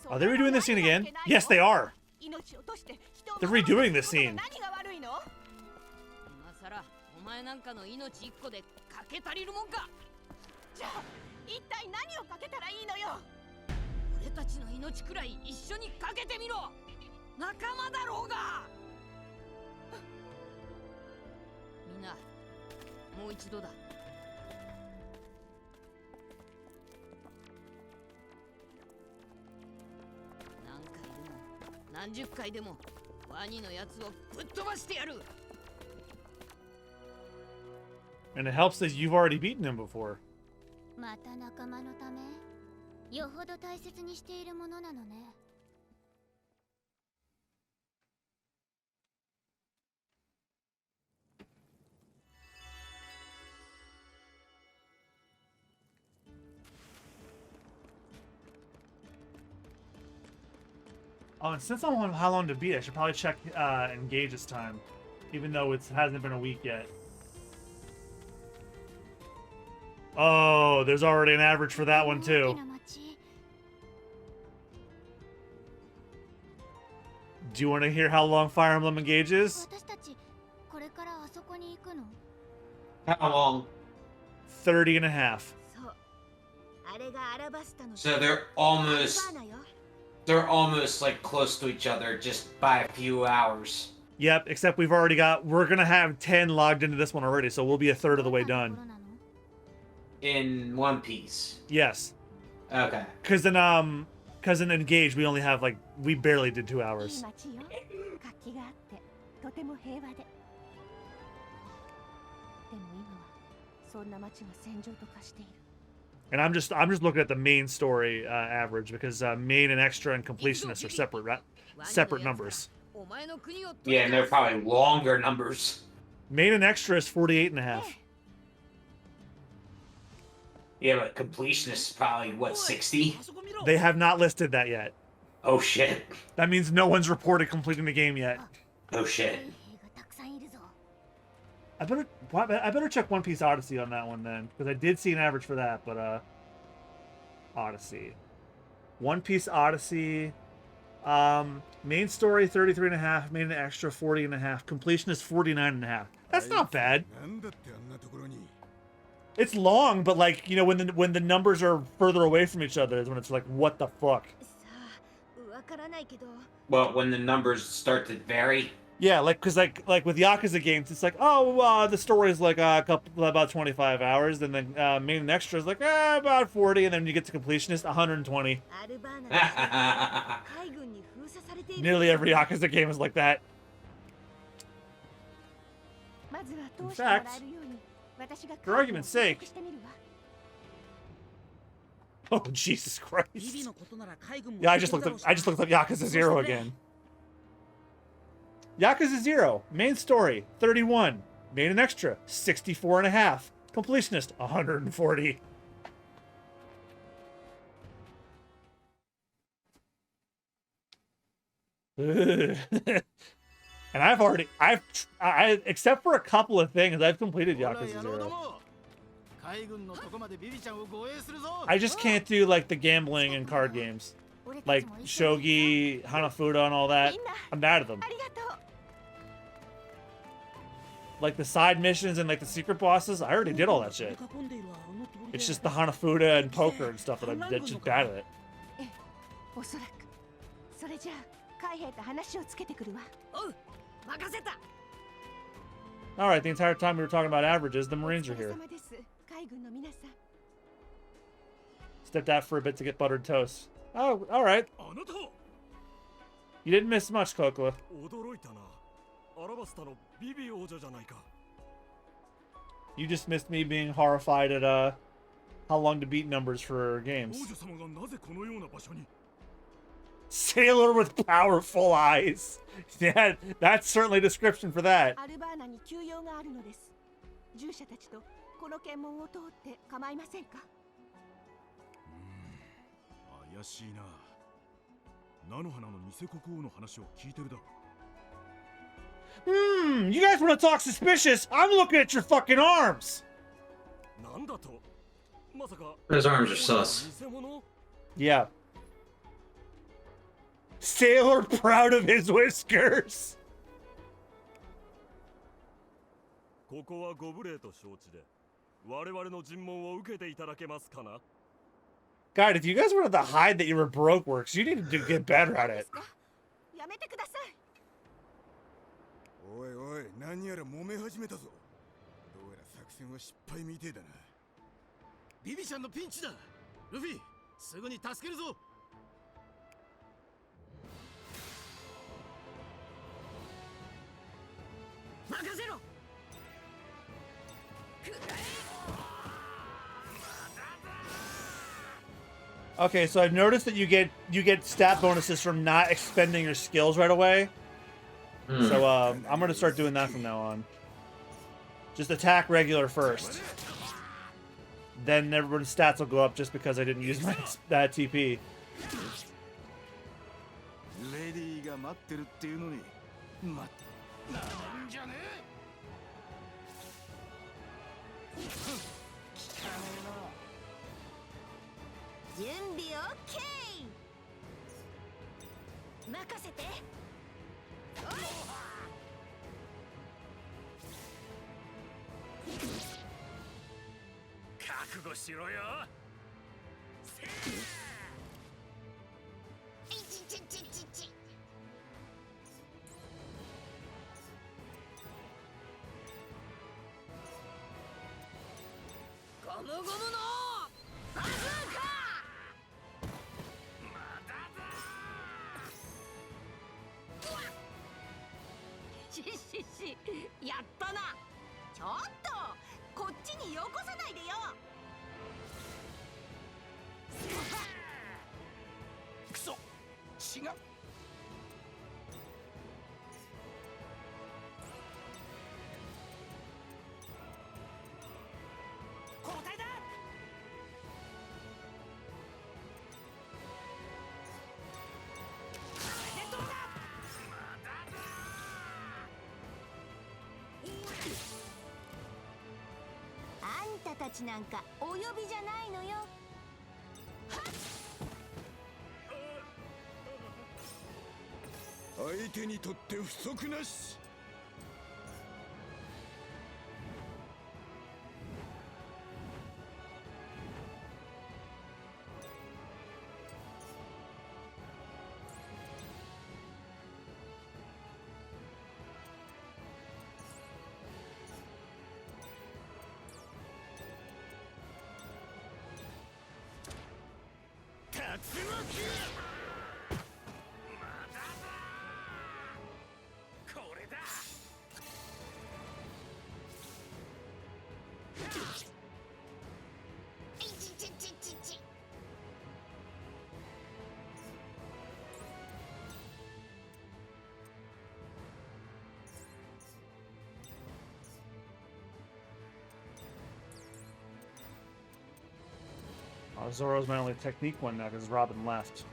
Speaker 1: Are they redoing this scene again? Yes, they are. They're redoing this scene. And it helps that you've already beaten him before. Oh, and since I'm on How Long to Beat, I should probably check Engage's time, even though it hasn't been a week yet. Oh, there's already an average for that one too. Do you want to hear how long Fire Emblem Engage is?
Speaker 2: How long?
Speaker 1: 30 and a half.
Speaker 2: So they're almost like close to each other, just by a few hours.
Speaker 1: Yep, except we're gonna have 10 logged into this one already, so we'll be a third of the way done.
Speaker 2: In One Piece?
Speaker 1: Yes.
Speaker 2: Okay.
Speaker 1: Because in Engage, we only have, like, we barely did 2 hours. And I'm just looking at the main story average, because main and extra and completionist are separate numbers.
Speaker 2: Yeah, and they're probably longer numbers.
Speaker 1: Main and extra is 48 and a half.
Speaker 2: Yeah, but completionist is probably, what, 60?
Speaker 1: They have not listed that yet.
Speaker 2: Oh, shit.
Speaker 1: That means no one's reported completing the game yet.
Speaker 2: Oh, shit.
Speaker 1: I better check One Piece Odyssey on that one then, because I did see an average for that, but Odyssey. One Piece Odyssey, main story 33 and a half, main and extra 40 and a half, completionist 49 and a half. That's not bad. It's long, but, like, you know, when the numbers are further away from each other is when it's like, what the fuck?
Speaker 2: Well, when the numbers start to vary.
Speaker 1: Yeah, like, cause like with Yakuza games, it's like, oh, the story is like about 25 hours, and then main and extra is like about 40, and then you get to completionist 120. Nearly every Yakuza game is like that. In fact, for argument's sake. Oh, Jesus Christ. Yeah, I just looked up Yakuza 0 again. Yakuza 0, main story, 31. Main and extra, 64 and a half. Completionist, 140. And I except for a couple of things, I've completed Yakuza 0. I just can't do, like, the gambling and card games. Like Shogi, Hanafuda, and all that. I'm bad at them. like the side missions and like the secret bosses, I already did all that shit. It's just the Hanafuda and poker and stuff that I'm just bad at it.
Speaker 5: おそらくそれじゃあ海兵と話をつけてくるわ。おう、任せた。
Speaker 1: Alright, the entire time we were talking about averages, the Marines are here.
Speaker 5: 海軍の皆さん。
Speaker 1: Stepped out for a bit to get buttered toast. Oh, alright. You didn't miss much, Kokla. You just missed me being horrified at how long to beat numbers for games. Sailor with powerful eyes. Yeah, that's certainly a description for that.
Speaker 5: アルバーナに休養があるのです。従者たちとこの検問を通って構いませんか。
Speaker 7: 怪しいな。菜の花の偽国王の話を聞いてるだ。
Speaker 1: You guys want to talk suspicious? I'm looking at your fucking arms.
Speaker 2: Those arms are sus.
Speaker 1: Yeah. Sailor proud of his whiskers.
Speaker 11: ここはご無礼と承知で我々の尋問を受けていただけますかな。
Speaker 1: God, if you guys wanted to hide that you were broke works, you need to get better at it.
Speaker 5: やめてください。
Speaker 12: おいおい、何やら揉め始めたぞ。どうやら作戦は失敗みてえだな。
Speaker 9: ビビちゃんのピンチだ。ルフィ、すぐに助けるぞ。任せろ。
Speaker 1: Okay, so I've noticed that you get stat bonuses from not expending your skills right away. So I'm gonna start doing that from now on. Just attack regular first. Then everyone's stats will go up just because I didn't use my that TP.
Speaker 9: レディーが待ってるっていうのに、なんじゃねえ。
Speaker 5: 準備 OK。 任せて。
Speaker 8: 覚悟しろよ。
Speaker 5: ゴムゴムのバズーカ。 やったな。ちょっとこっちによこさないでよ。
Speaker 9: くそ、違う。
Speaker 5: 交代だ。あんたたちなんかお呼びじゃないのよ。
Speaker 12: 相手にとって不足なし。
Speaker 1: Zoro's my only technique one now because Robin left.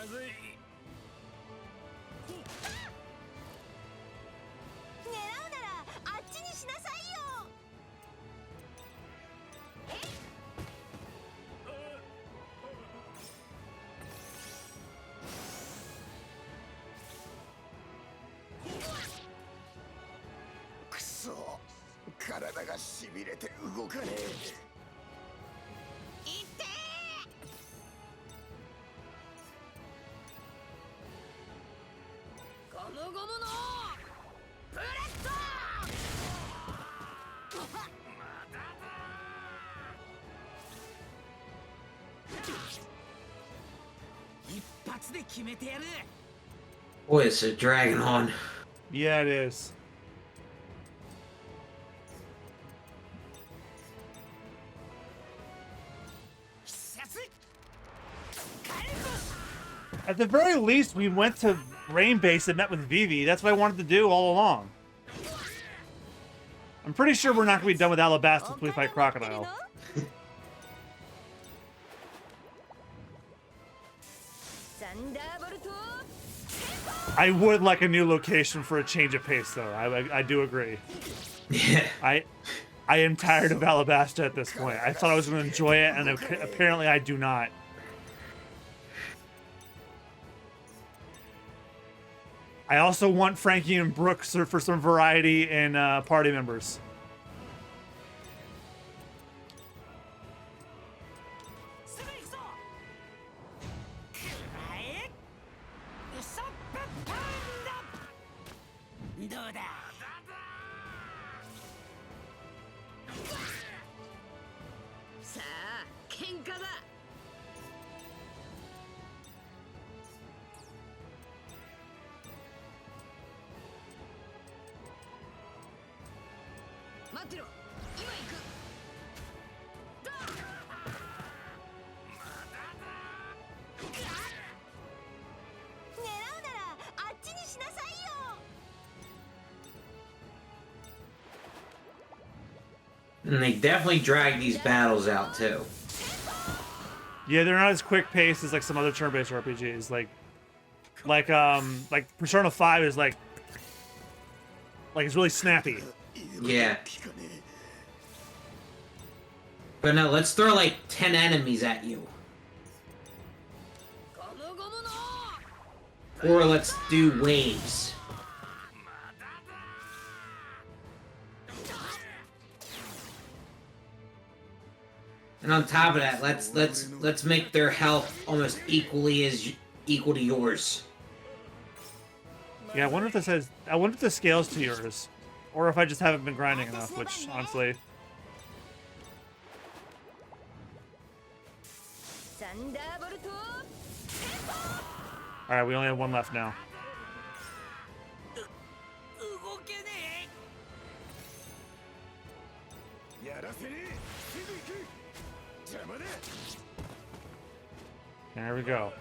Speaker 5: あっちにしなさいよ。
Speaker 12: くそ、体がしびれて動かねえ。
Speaker 5: いってー。ゴムゴムのブレッド。
Speaker 3: 一発で決めてやる。
Speaker 2: Boy, it's a dragon on.
Speaker 1: Yeah, it is. At the very least, we went to Rain Base and met with Vivi. That's what I wanted to do all along. I'm pretty sure we're not going to be done with Alabasta until we fight Crocodile. I would like a new location for a change of pace, though. I do agree.
Speaker 2: Yeah.
Speaker 1: I am tired of Alabasta at this point. I thought I was going to enjoy it, and apparently I do not. I also want Frankie and Brooks for some variety in party members.
Speaker 2: And they definitely drag these battles out too.
Speaker 1: Yeah, they're not as quick paced as like some other turn-based RPGs. Like Persona 5 is like it's really snappy.
Speaker 2: Yeah. But no, let's throw like 10 enemies at you. Or let's do waves. And on top of that, let's make their health almost equal to yours.
Speaker 1: Yeah, I wonder if this scales to yours, or if I just haven't been grinding enough. Which honestly, all right, we only have one left now. There we go.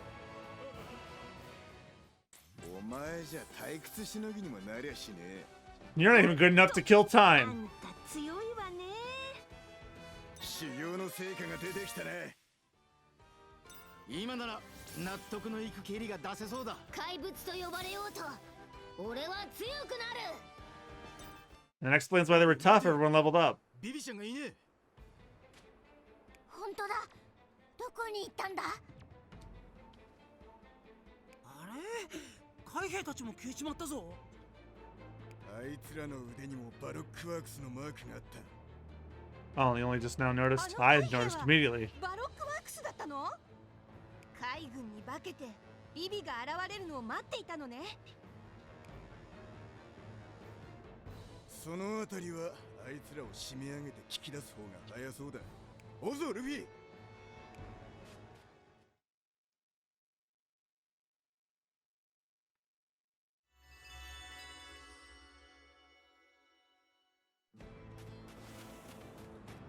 Speaker 1: You're not even good enough to kill time. That explains why they were tough. Everyone leveled up.
Speaker 6: 本当だ。どこに行ったんだ。
Speaker 3: あれ？海兵たちも消えちまったぞ。
Speaker 12: あいつらの腕にもバロックワークスのマークがあった。
Speaker 1: Oh, you only just now noticed? I had noticed immediately.
Speaker 5: バロックワークスだったの？海軍に化けてビビが現れるのを待っていたのね。
Speaker 12: そのあたりはあいつらを締め上げて聞き出す方が早そうだ。おぞルフィ。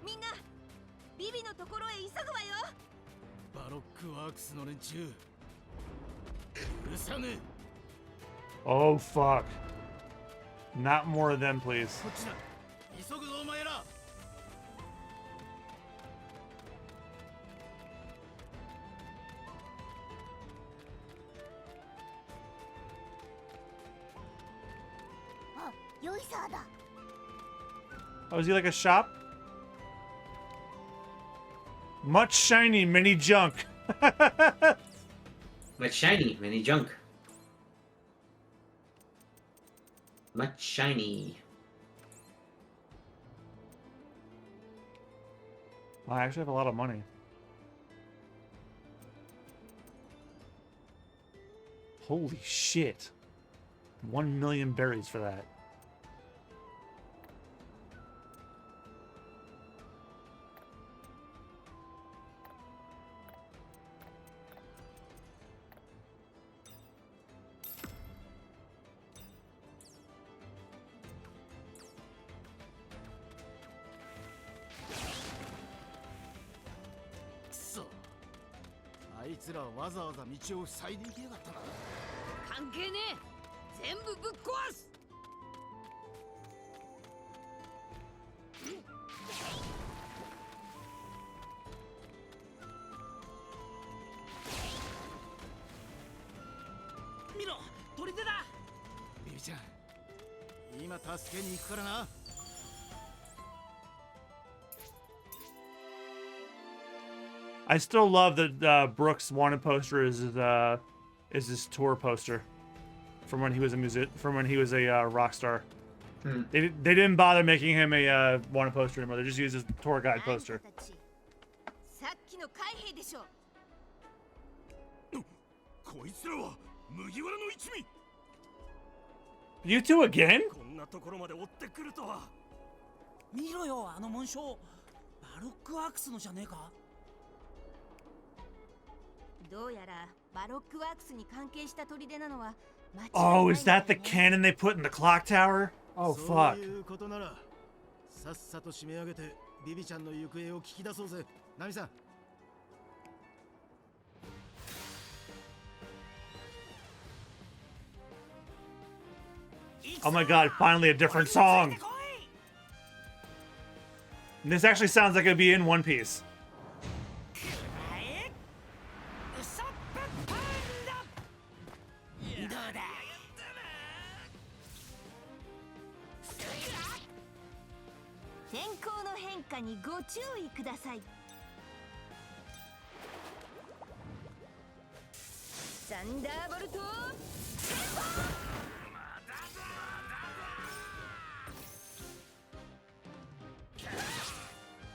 Speaker 5: みんな、ビビのところへ急ぐわよ。
Speaker 8: バロックワークスの連中。許さねえ。
Speaker 1: Oh fuck. Not more of them, please.
Speaker 8: こっちだ。急ぐぞお前ら。
Speaker 3: お
Speaker 1: Oh, is he like a shop? Much shiny, many junk.
Speaker 2: Much shiny, many junk. Much shiny.
Speaker 1: Well, I actually have a lot of money. Holy shit. 1 million berries for that.
Speaker 9: So, あいつらはわざわざ道を塞いでいきやがったな。
Speaker 4: 関係ねえ。全部ぶっ壊す。
Speaker 9: 見ろ、砦だ。ビビちゃん、今助けに行くからな。
Speaker 1: I still love that Brooks' wanted poster is his tour poster from when he was a rock star. They didn't bother making him a wanted poster anymore. They just used his tour guide poster.
Speaker 5: さっきの海兵でしょ。
Speaker 9: こいつらは麦わらの一味。
Speaker 1: You two again?
Speaker 11: こんなところまで追ってくるとは。
Speaker 3: 見ろよ、あの紋章。バロックワークスのじゃねえか。
Speaker 5: どうやらバロックワークスに関係した砦なのは間違いない。
Speaker 1: Oh, is that the cannon they put in the clock tower? Oh, fuck.
Speaker 9: そういうことなら、さっさと締め上げてビビちゃんの行方を聞き出そうぜ、ナミさん。
Speaker 1: Oh my god, finally a different song. This actually sounds like it'd be in One Piece.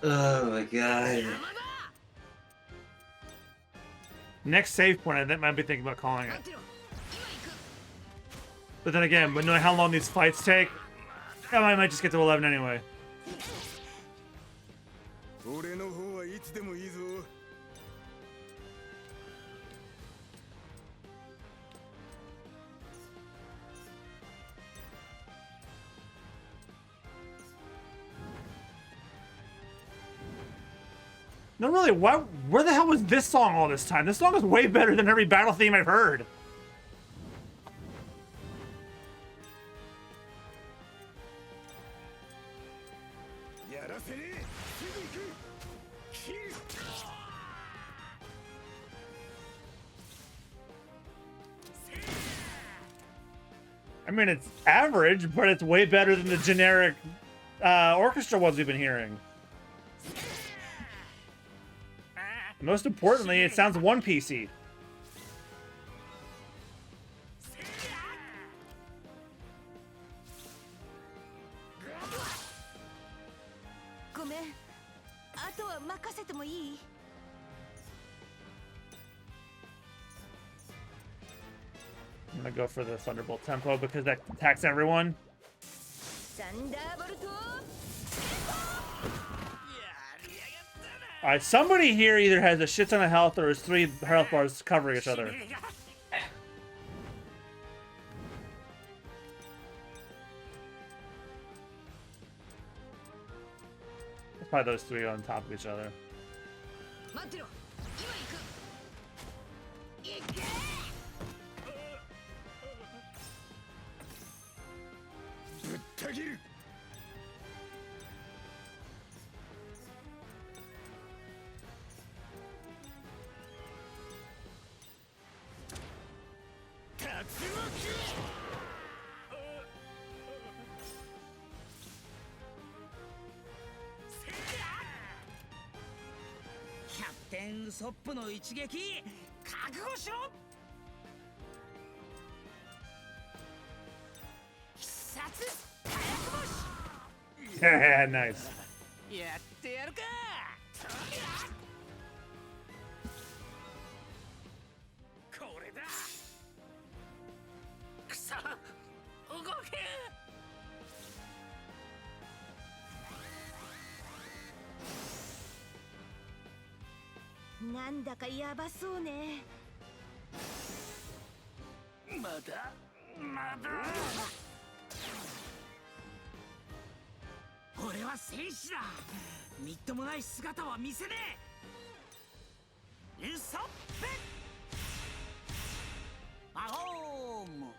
Speaker 2: Oh my god.
Speaker 1: Next save point, I might be thinking about calling it. But then again, but knowing how long these fights take, I might just get to 11 anyway. No, really, where the hell was this song all this time? This song is way better than every battle theme I've heard. I mean, it's average, but it's way better than the generic orchestra ones we've been hearing. Most importantly, it sounds One Piece-y. I'm gonna go for the Thunderbolt tempo because that attacks everyone. Alright, somebody here either has a shit ton of health or is 3 health bars covering each other. It's probably those 3 on top of each other.
Speaker 3: メンウソップの一撃覚悟しろ。必殺火薬星。
Speaker 1: Nice.
Speaker 3: やってやるか。これだ。くそ、動け。
Speaker 5: なんだかヤバそうね。
Speaker 3: まだ俺は戦士だ。みっともない姿は見せねえ。ウソップ魔法も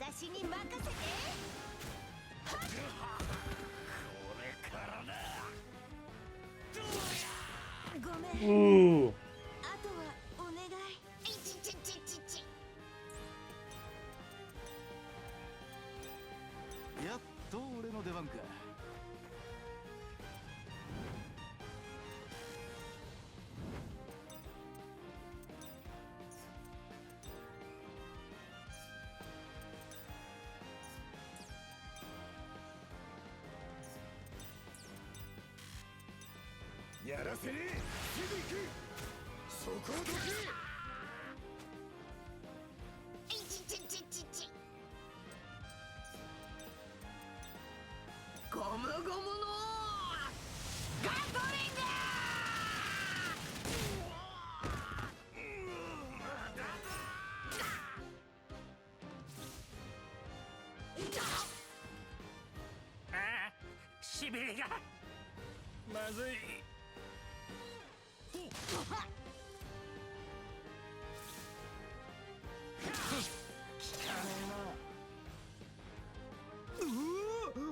Speaker 5: 私に任せて。
Speaker 3: これからだ。
Speaker 5: ごめん。
Speaker 1: Ooh.
Speaker 5: あとはお願い。
Speaker 9: やっと俺の出番か。
Speaker 12: やらせねえ。すぐ行く。そこをどけ。
Speaker 3: ゴムゴムのガトリング。ああ、しびれがまずい。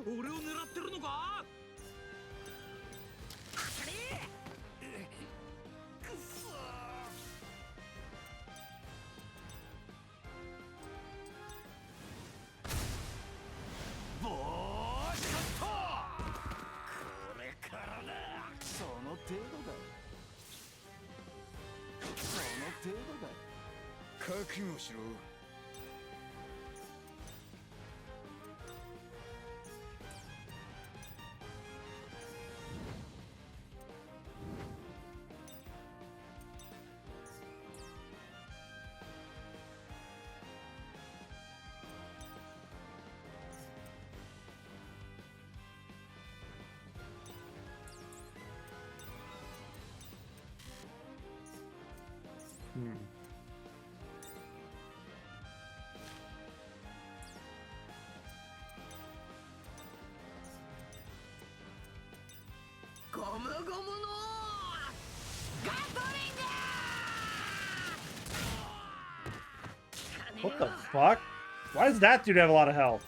Speaker 3: 俺を狙ってるのか。当たれ。くそ。ボーショット。これからだ。
Speaker 9: その程度だ。その程度だ。
Speaker 12: 覚悟しろ。
Speaker 3: ゴムゴムのガトリング。
Speaker 1: What the fuck? Why does that dude have a lot of health?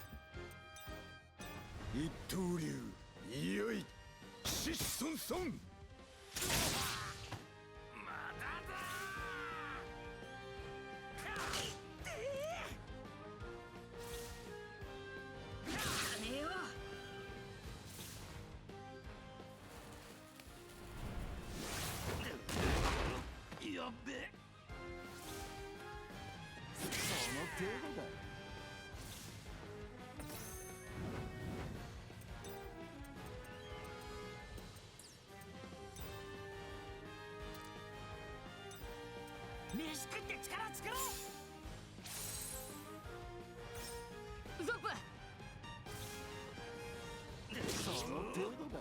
Speaker 12: 一刀流。いよい。シッソンソン。
Speaker 3: やっべ。
Speaker 9: その程度だ。
Speaker 3: 飯食って力作ろう。ウソップ。
Speaker 9: その程度だ。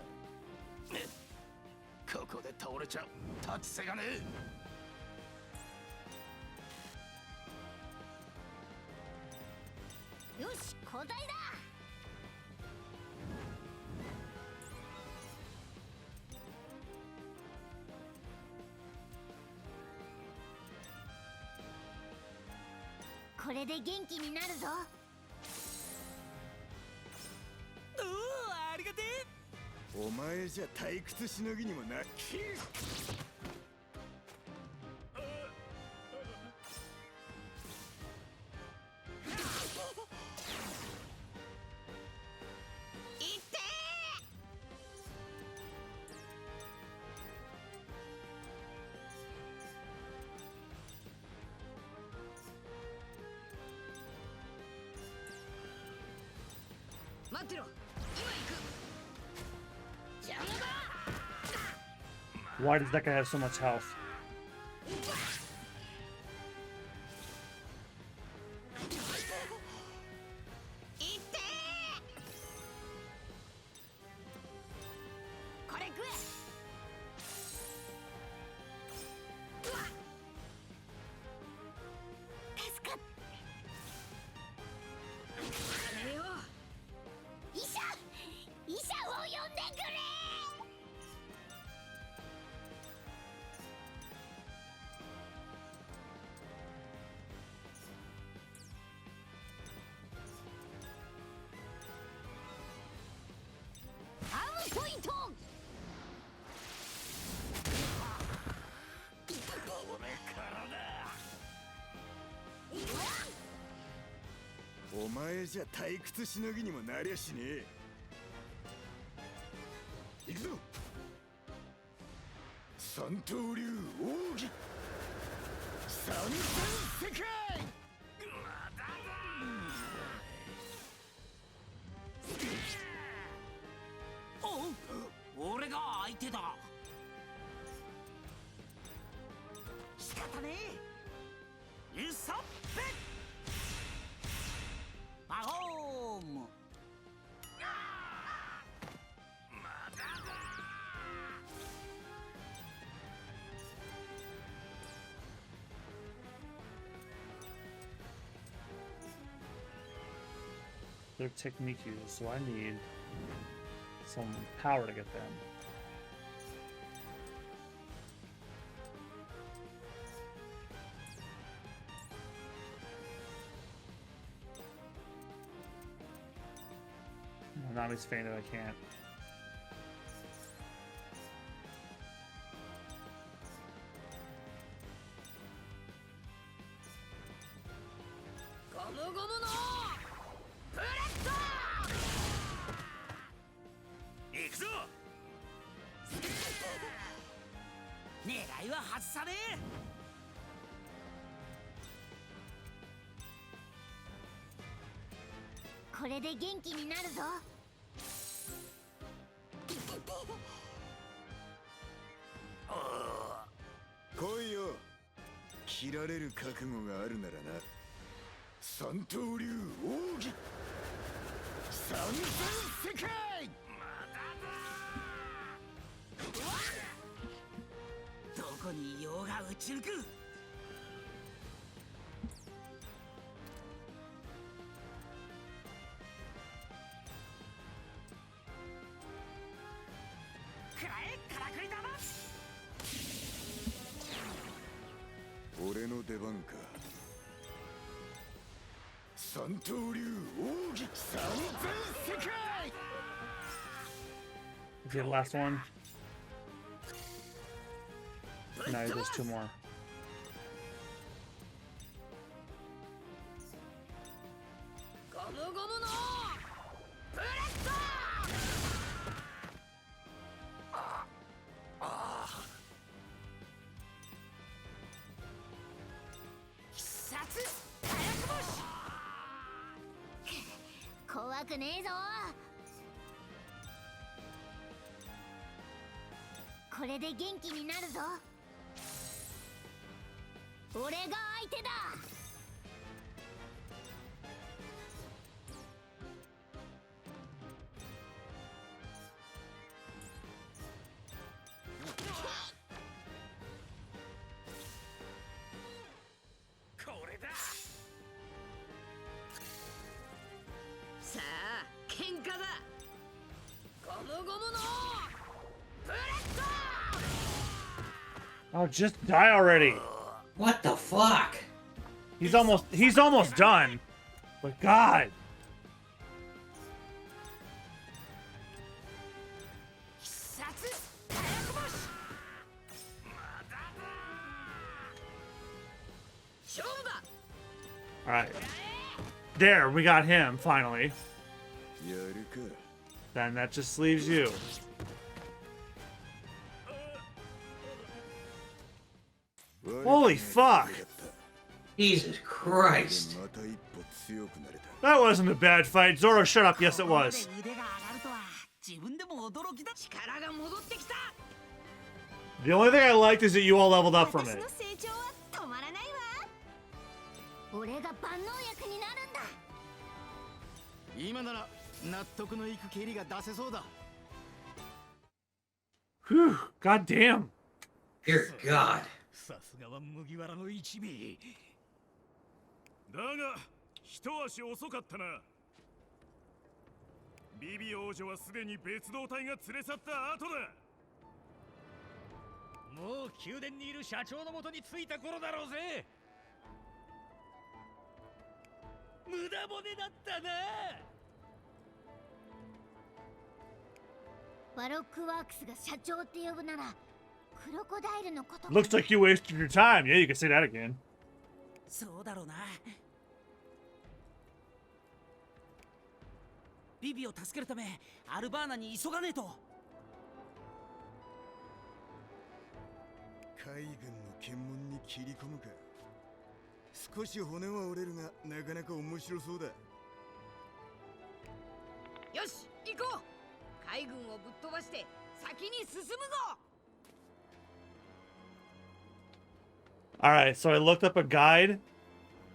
Speaker 9: ここで倒れちゃ立ちせがねえ。
Speaker 6: よし、交代だ。これで元気になるぞ。
Speaker 3: おお、ありがてえ。
Speaker 12: お前じゃ退屈しのぎにもな。
Speaker 1: Why does that guy have so much health?
Speaker 12: お前じゃ退屈しのぎにもなりゃしねえ。行くぞ。三刀流奥義三千世界。
Speaker 3: お、俺が相手だ。仕方ねえ。インサッペ。バホーム。
Speaker 1: They're technique users, so I need some power to get them. Nami's fainted, I can't.
Speaker 6: "これで元気になるぞ."
Speaker 12: 来いよ。切られる覚悟があるならな。三刀流奥義三千世界。
Speaker 3: どこにいようが撃ち抜く。
Speaker 12: 俺の出番か。三刀流奥義三千世界。
Speaker 1: Is he the last one? No, there's two more.
Speaker 6: "怖くねえぞ." これで元気になるぞ。俺が相手だ。
Speaker 3: これだ。さあ、喧嘩だ。ゴムゴムのブレッド。
Speaker 1: Oh, just die already!
Speaker 2: What the fuck?
Speaker 1: He's almost done. But God. All right. There, we got him finally. Then that just leaves you.
Speaker 2: Holy fuck! Jesus Christ!
Speaker 1: That wasn't a bad fight. Zoro, shut up. Yes, it was. The only thing I liked is that you all leveled up from it.
Speaker 6: 俺が万能薬になるんだ。
Speaker 9: 今なら納得のいく蹴りが出せそうだ。
Speaker 1: Whew, god damn.
Speaker 2: Dear God.
Speaker 8: さすがは麦わらの一味。
Speaker 11: だが一足遅かったな。ビビ王女はすでに別動隊が連れ去った後だ。
Speaker 8: もう宮殿にいる社長のもとに着いた頃だろうぜ。無駄骨だったな。
Speaker 6: バロックワークスが社長って呼ぶならクロコダイルのこと。
Speaker 1: Looks like you wasted your time. Yeah, you can say that again.
Speaker 13: そうだろうな。ビビを助けるためアルバーナに急がねえと。
Speaker 12: 海軍の検問に切り込むか。少し骨は折れるがなかなか面白そうだ。
Speaker 3: よし行こう。海軍をぶっ飛ばして先に進むぞ。
Speaker 1: Alright, so I looked up a guide,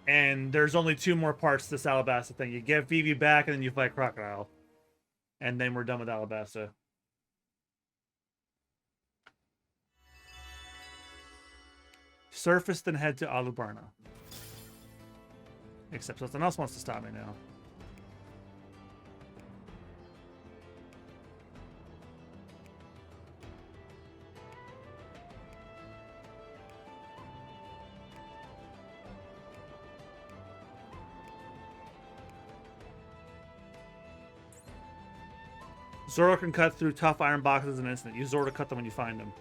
Speaker 1: and there's only 2 more parts to this Alabasta thing. You get Vivi back, and then you fight Crocodile. And then we're done with Alabasta. Surface, then head to Alubarna. Except something else wants to stop me now. Zoro can cut through tough iron boxes in an instant. Use Zoro to cut them when you find them.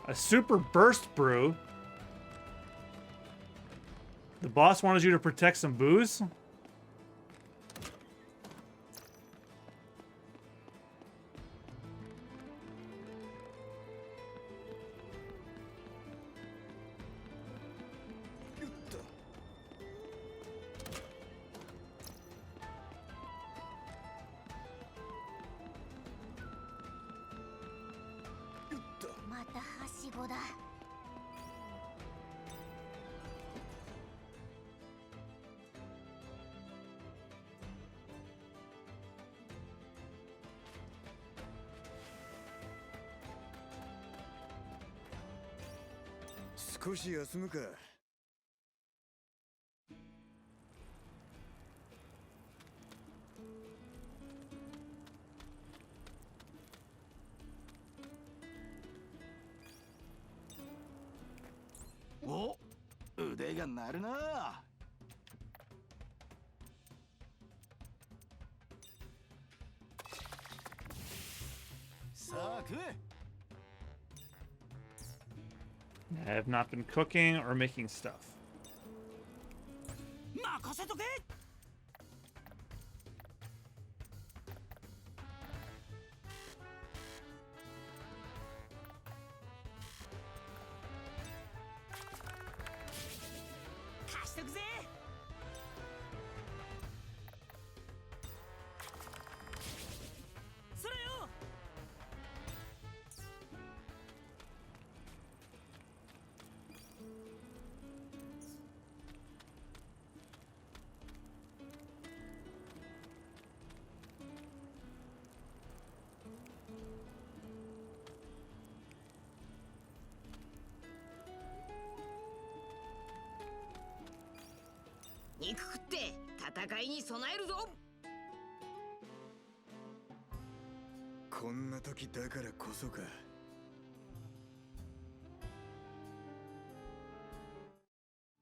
Speaker 1: A super burst brew? The boss wanted you to protect some booze?
Speaker 12: 少し休むか。
Speaker 9: お、腕が鳴るな。さあ食え。
Speaker 1: I have not been cooking or making stuff.
Speaker 3: 肉食って戦いに備えるぞ。
Speaker 12: こんな時だからこそか。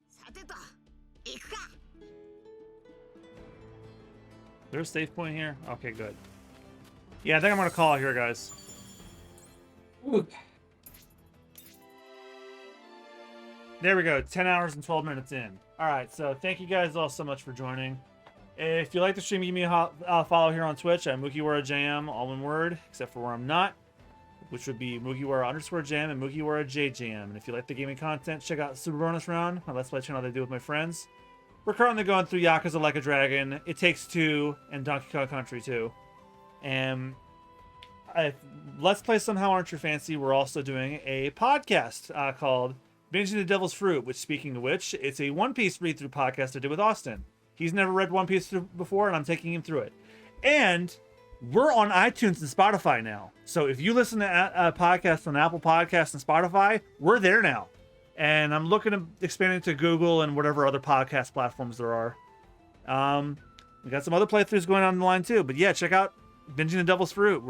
Speaker 3: さてと行くか。
Speaker 1: There's a save point here? Okay, good. Yeah, I think I'm gonna call it here, guys.
Speaker 2: Ooh.
Speaker 1: There we go, 10 hours and 12 minutes in. Alright, so thank you guys all so much for joining. If you like the stream, give me a follow here on Twitch at MugiwaraJM, all one word, except for where I'm not. which would be Mugiwara_Jam and MugiwaraJM. And if you like the gaming content, check out Super Bonus Round, my Let's Play channel that I do with my friends. We're currently going through Yakuza Like a Dragon, It Takes Two, and Donkey Kong Country 2. And Let's Play Somehow Aren't Your Fancy, we're also doing a podcast called Binging the Devil's Fruit, which, speaking of which, it's a One Piece read-through podcast I did with Austin. He's never read One Piece before, and I'm taking him through it. And we're on iTunes and Spotify now. So if you listen to podcasts on Apple Podcasts and Spotify, we're there now. And I'm looking to expand into Google and whatever other podcast platforms there are. We got some other playthroughs going on the line too. But yeah, check out Binging the Devil's Fruit.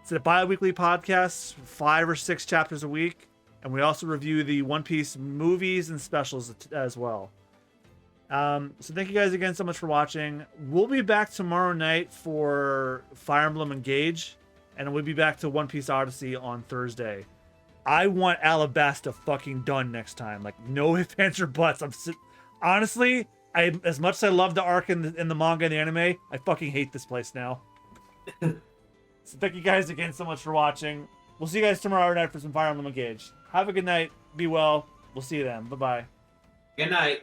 Speaker 1: It's a bi-weekly podcast, 5 or 6 chapters a week. And we also review the One Piece movies and specials as well. So thank you guys again so much for watching. We'll be back tomorrow night for Fire Emblem Engage, and we'll be back to One Piece Odyssey on Thursday. I want Alabasta fucking done next time. Like, no ifs, ands, or buts. Honestly, as much as I love the arc in the manga and the anime, I fucking hate this place now. So thank you guys again so much for watching. We'll see you guys tomorrow night for some Fire Emblem Engage. Have a good night. Be well. We'll see you then. Bye-bye.
Speaker 2: Good night.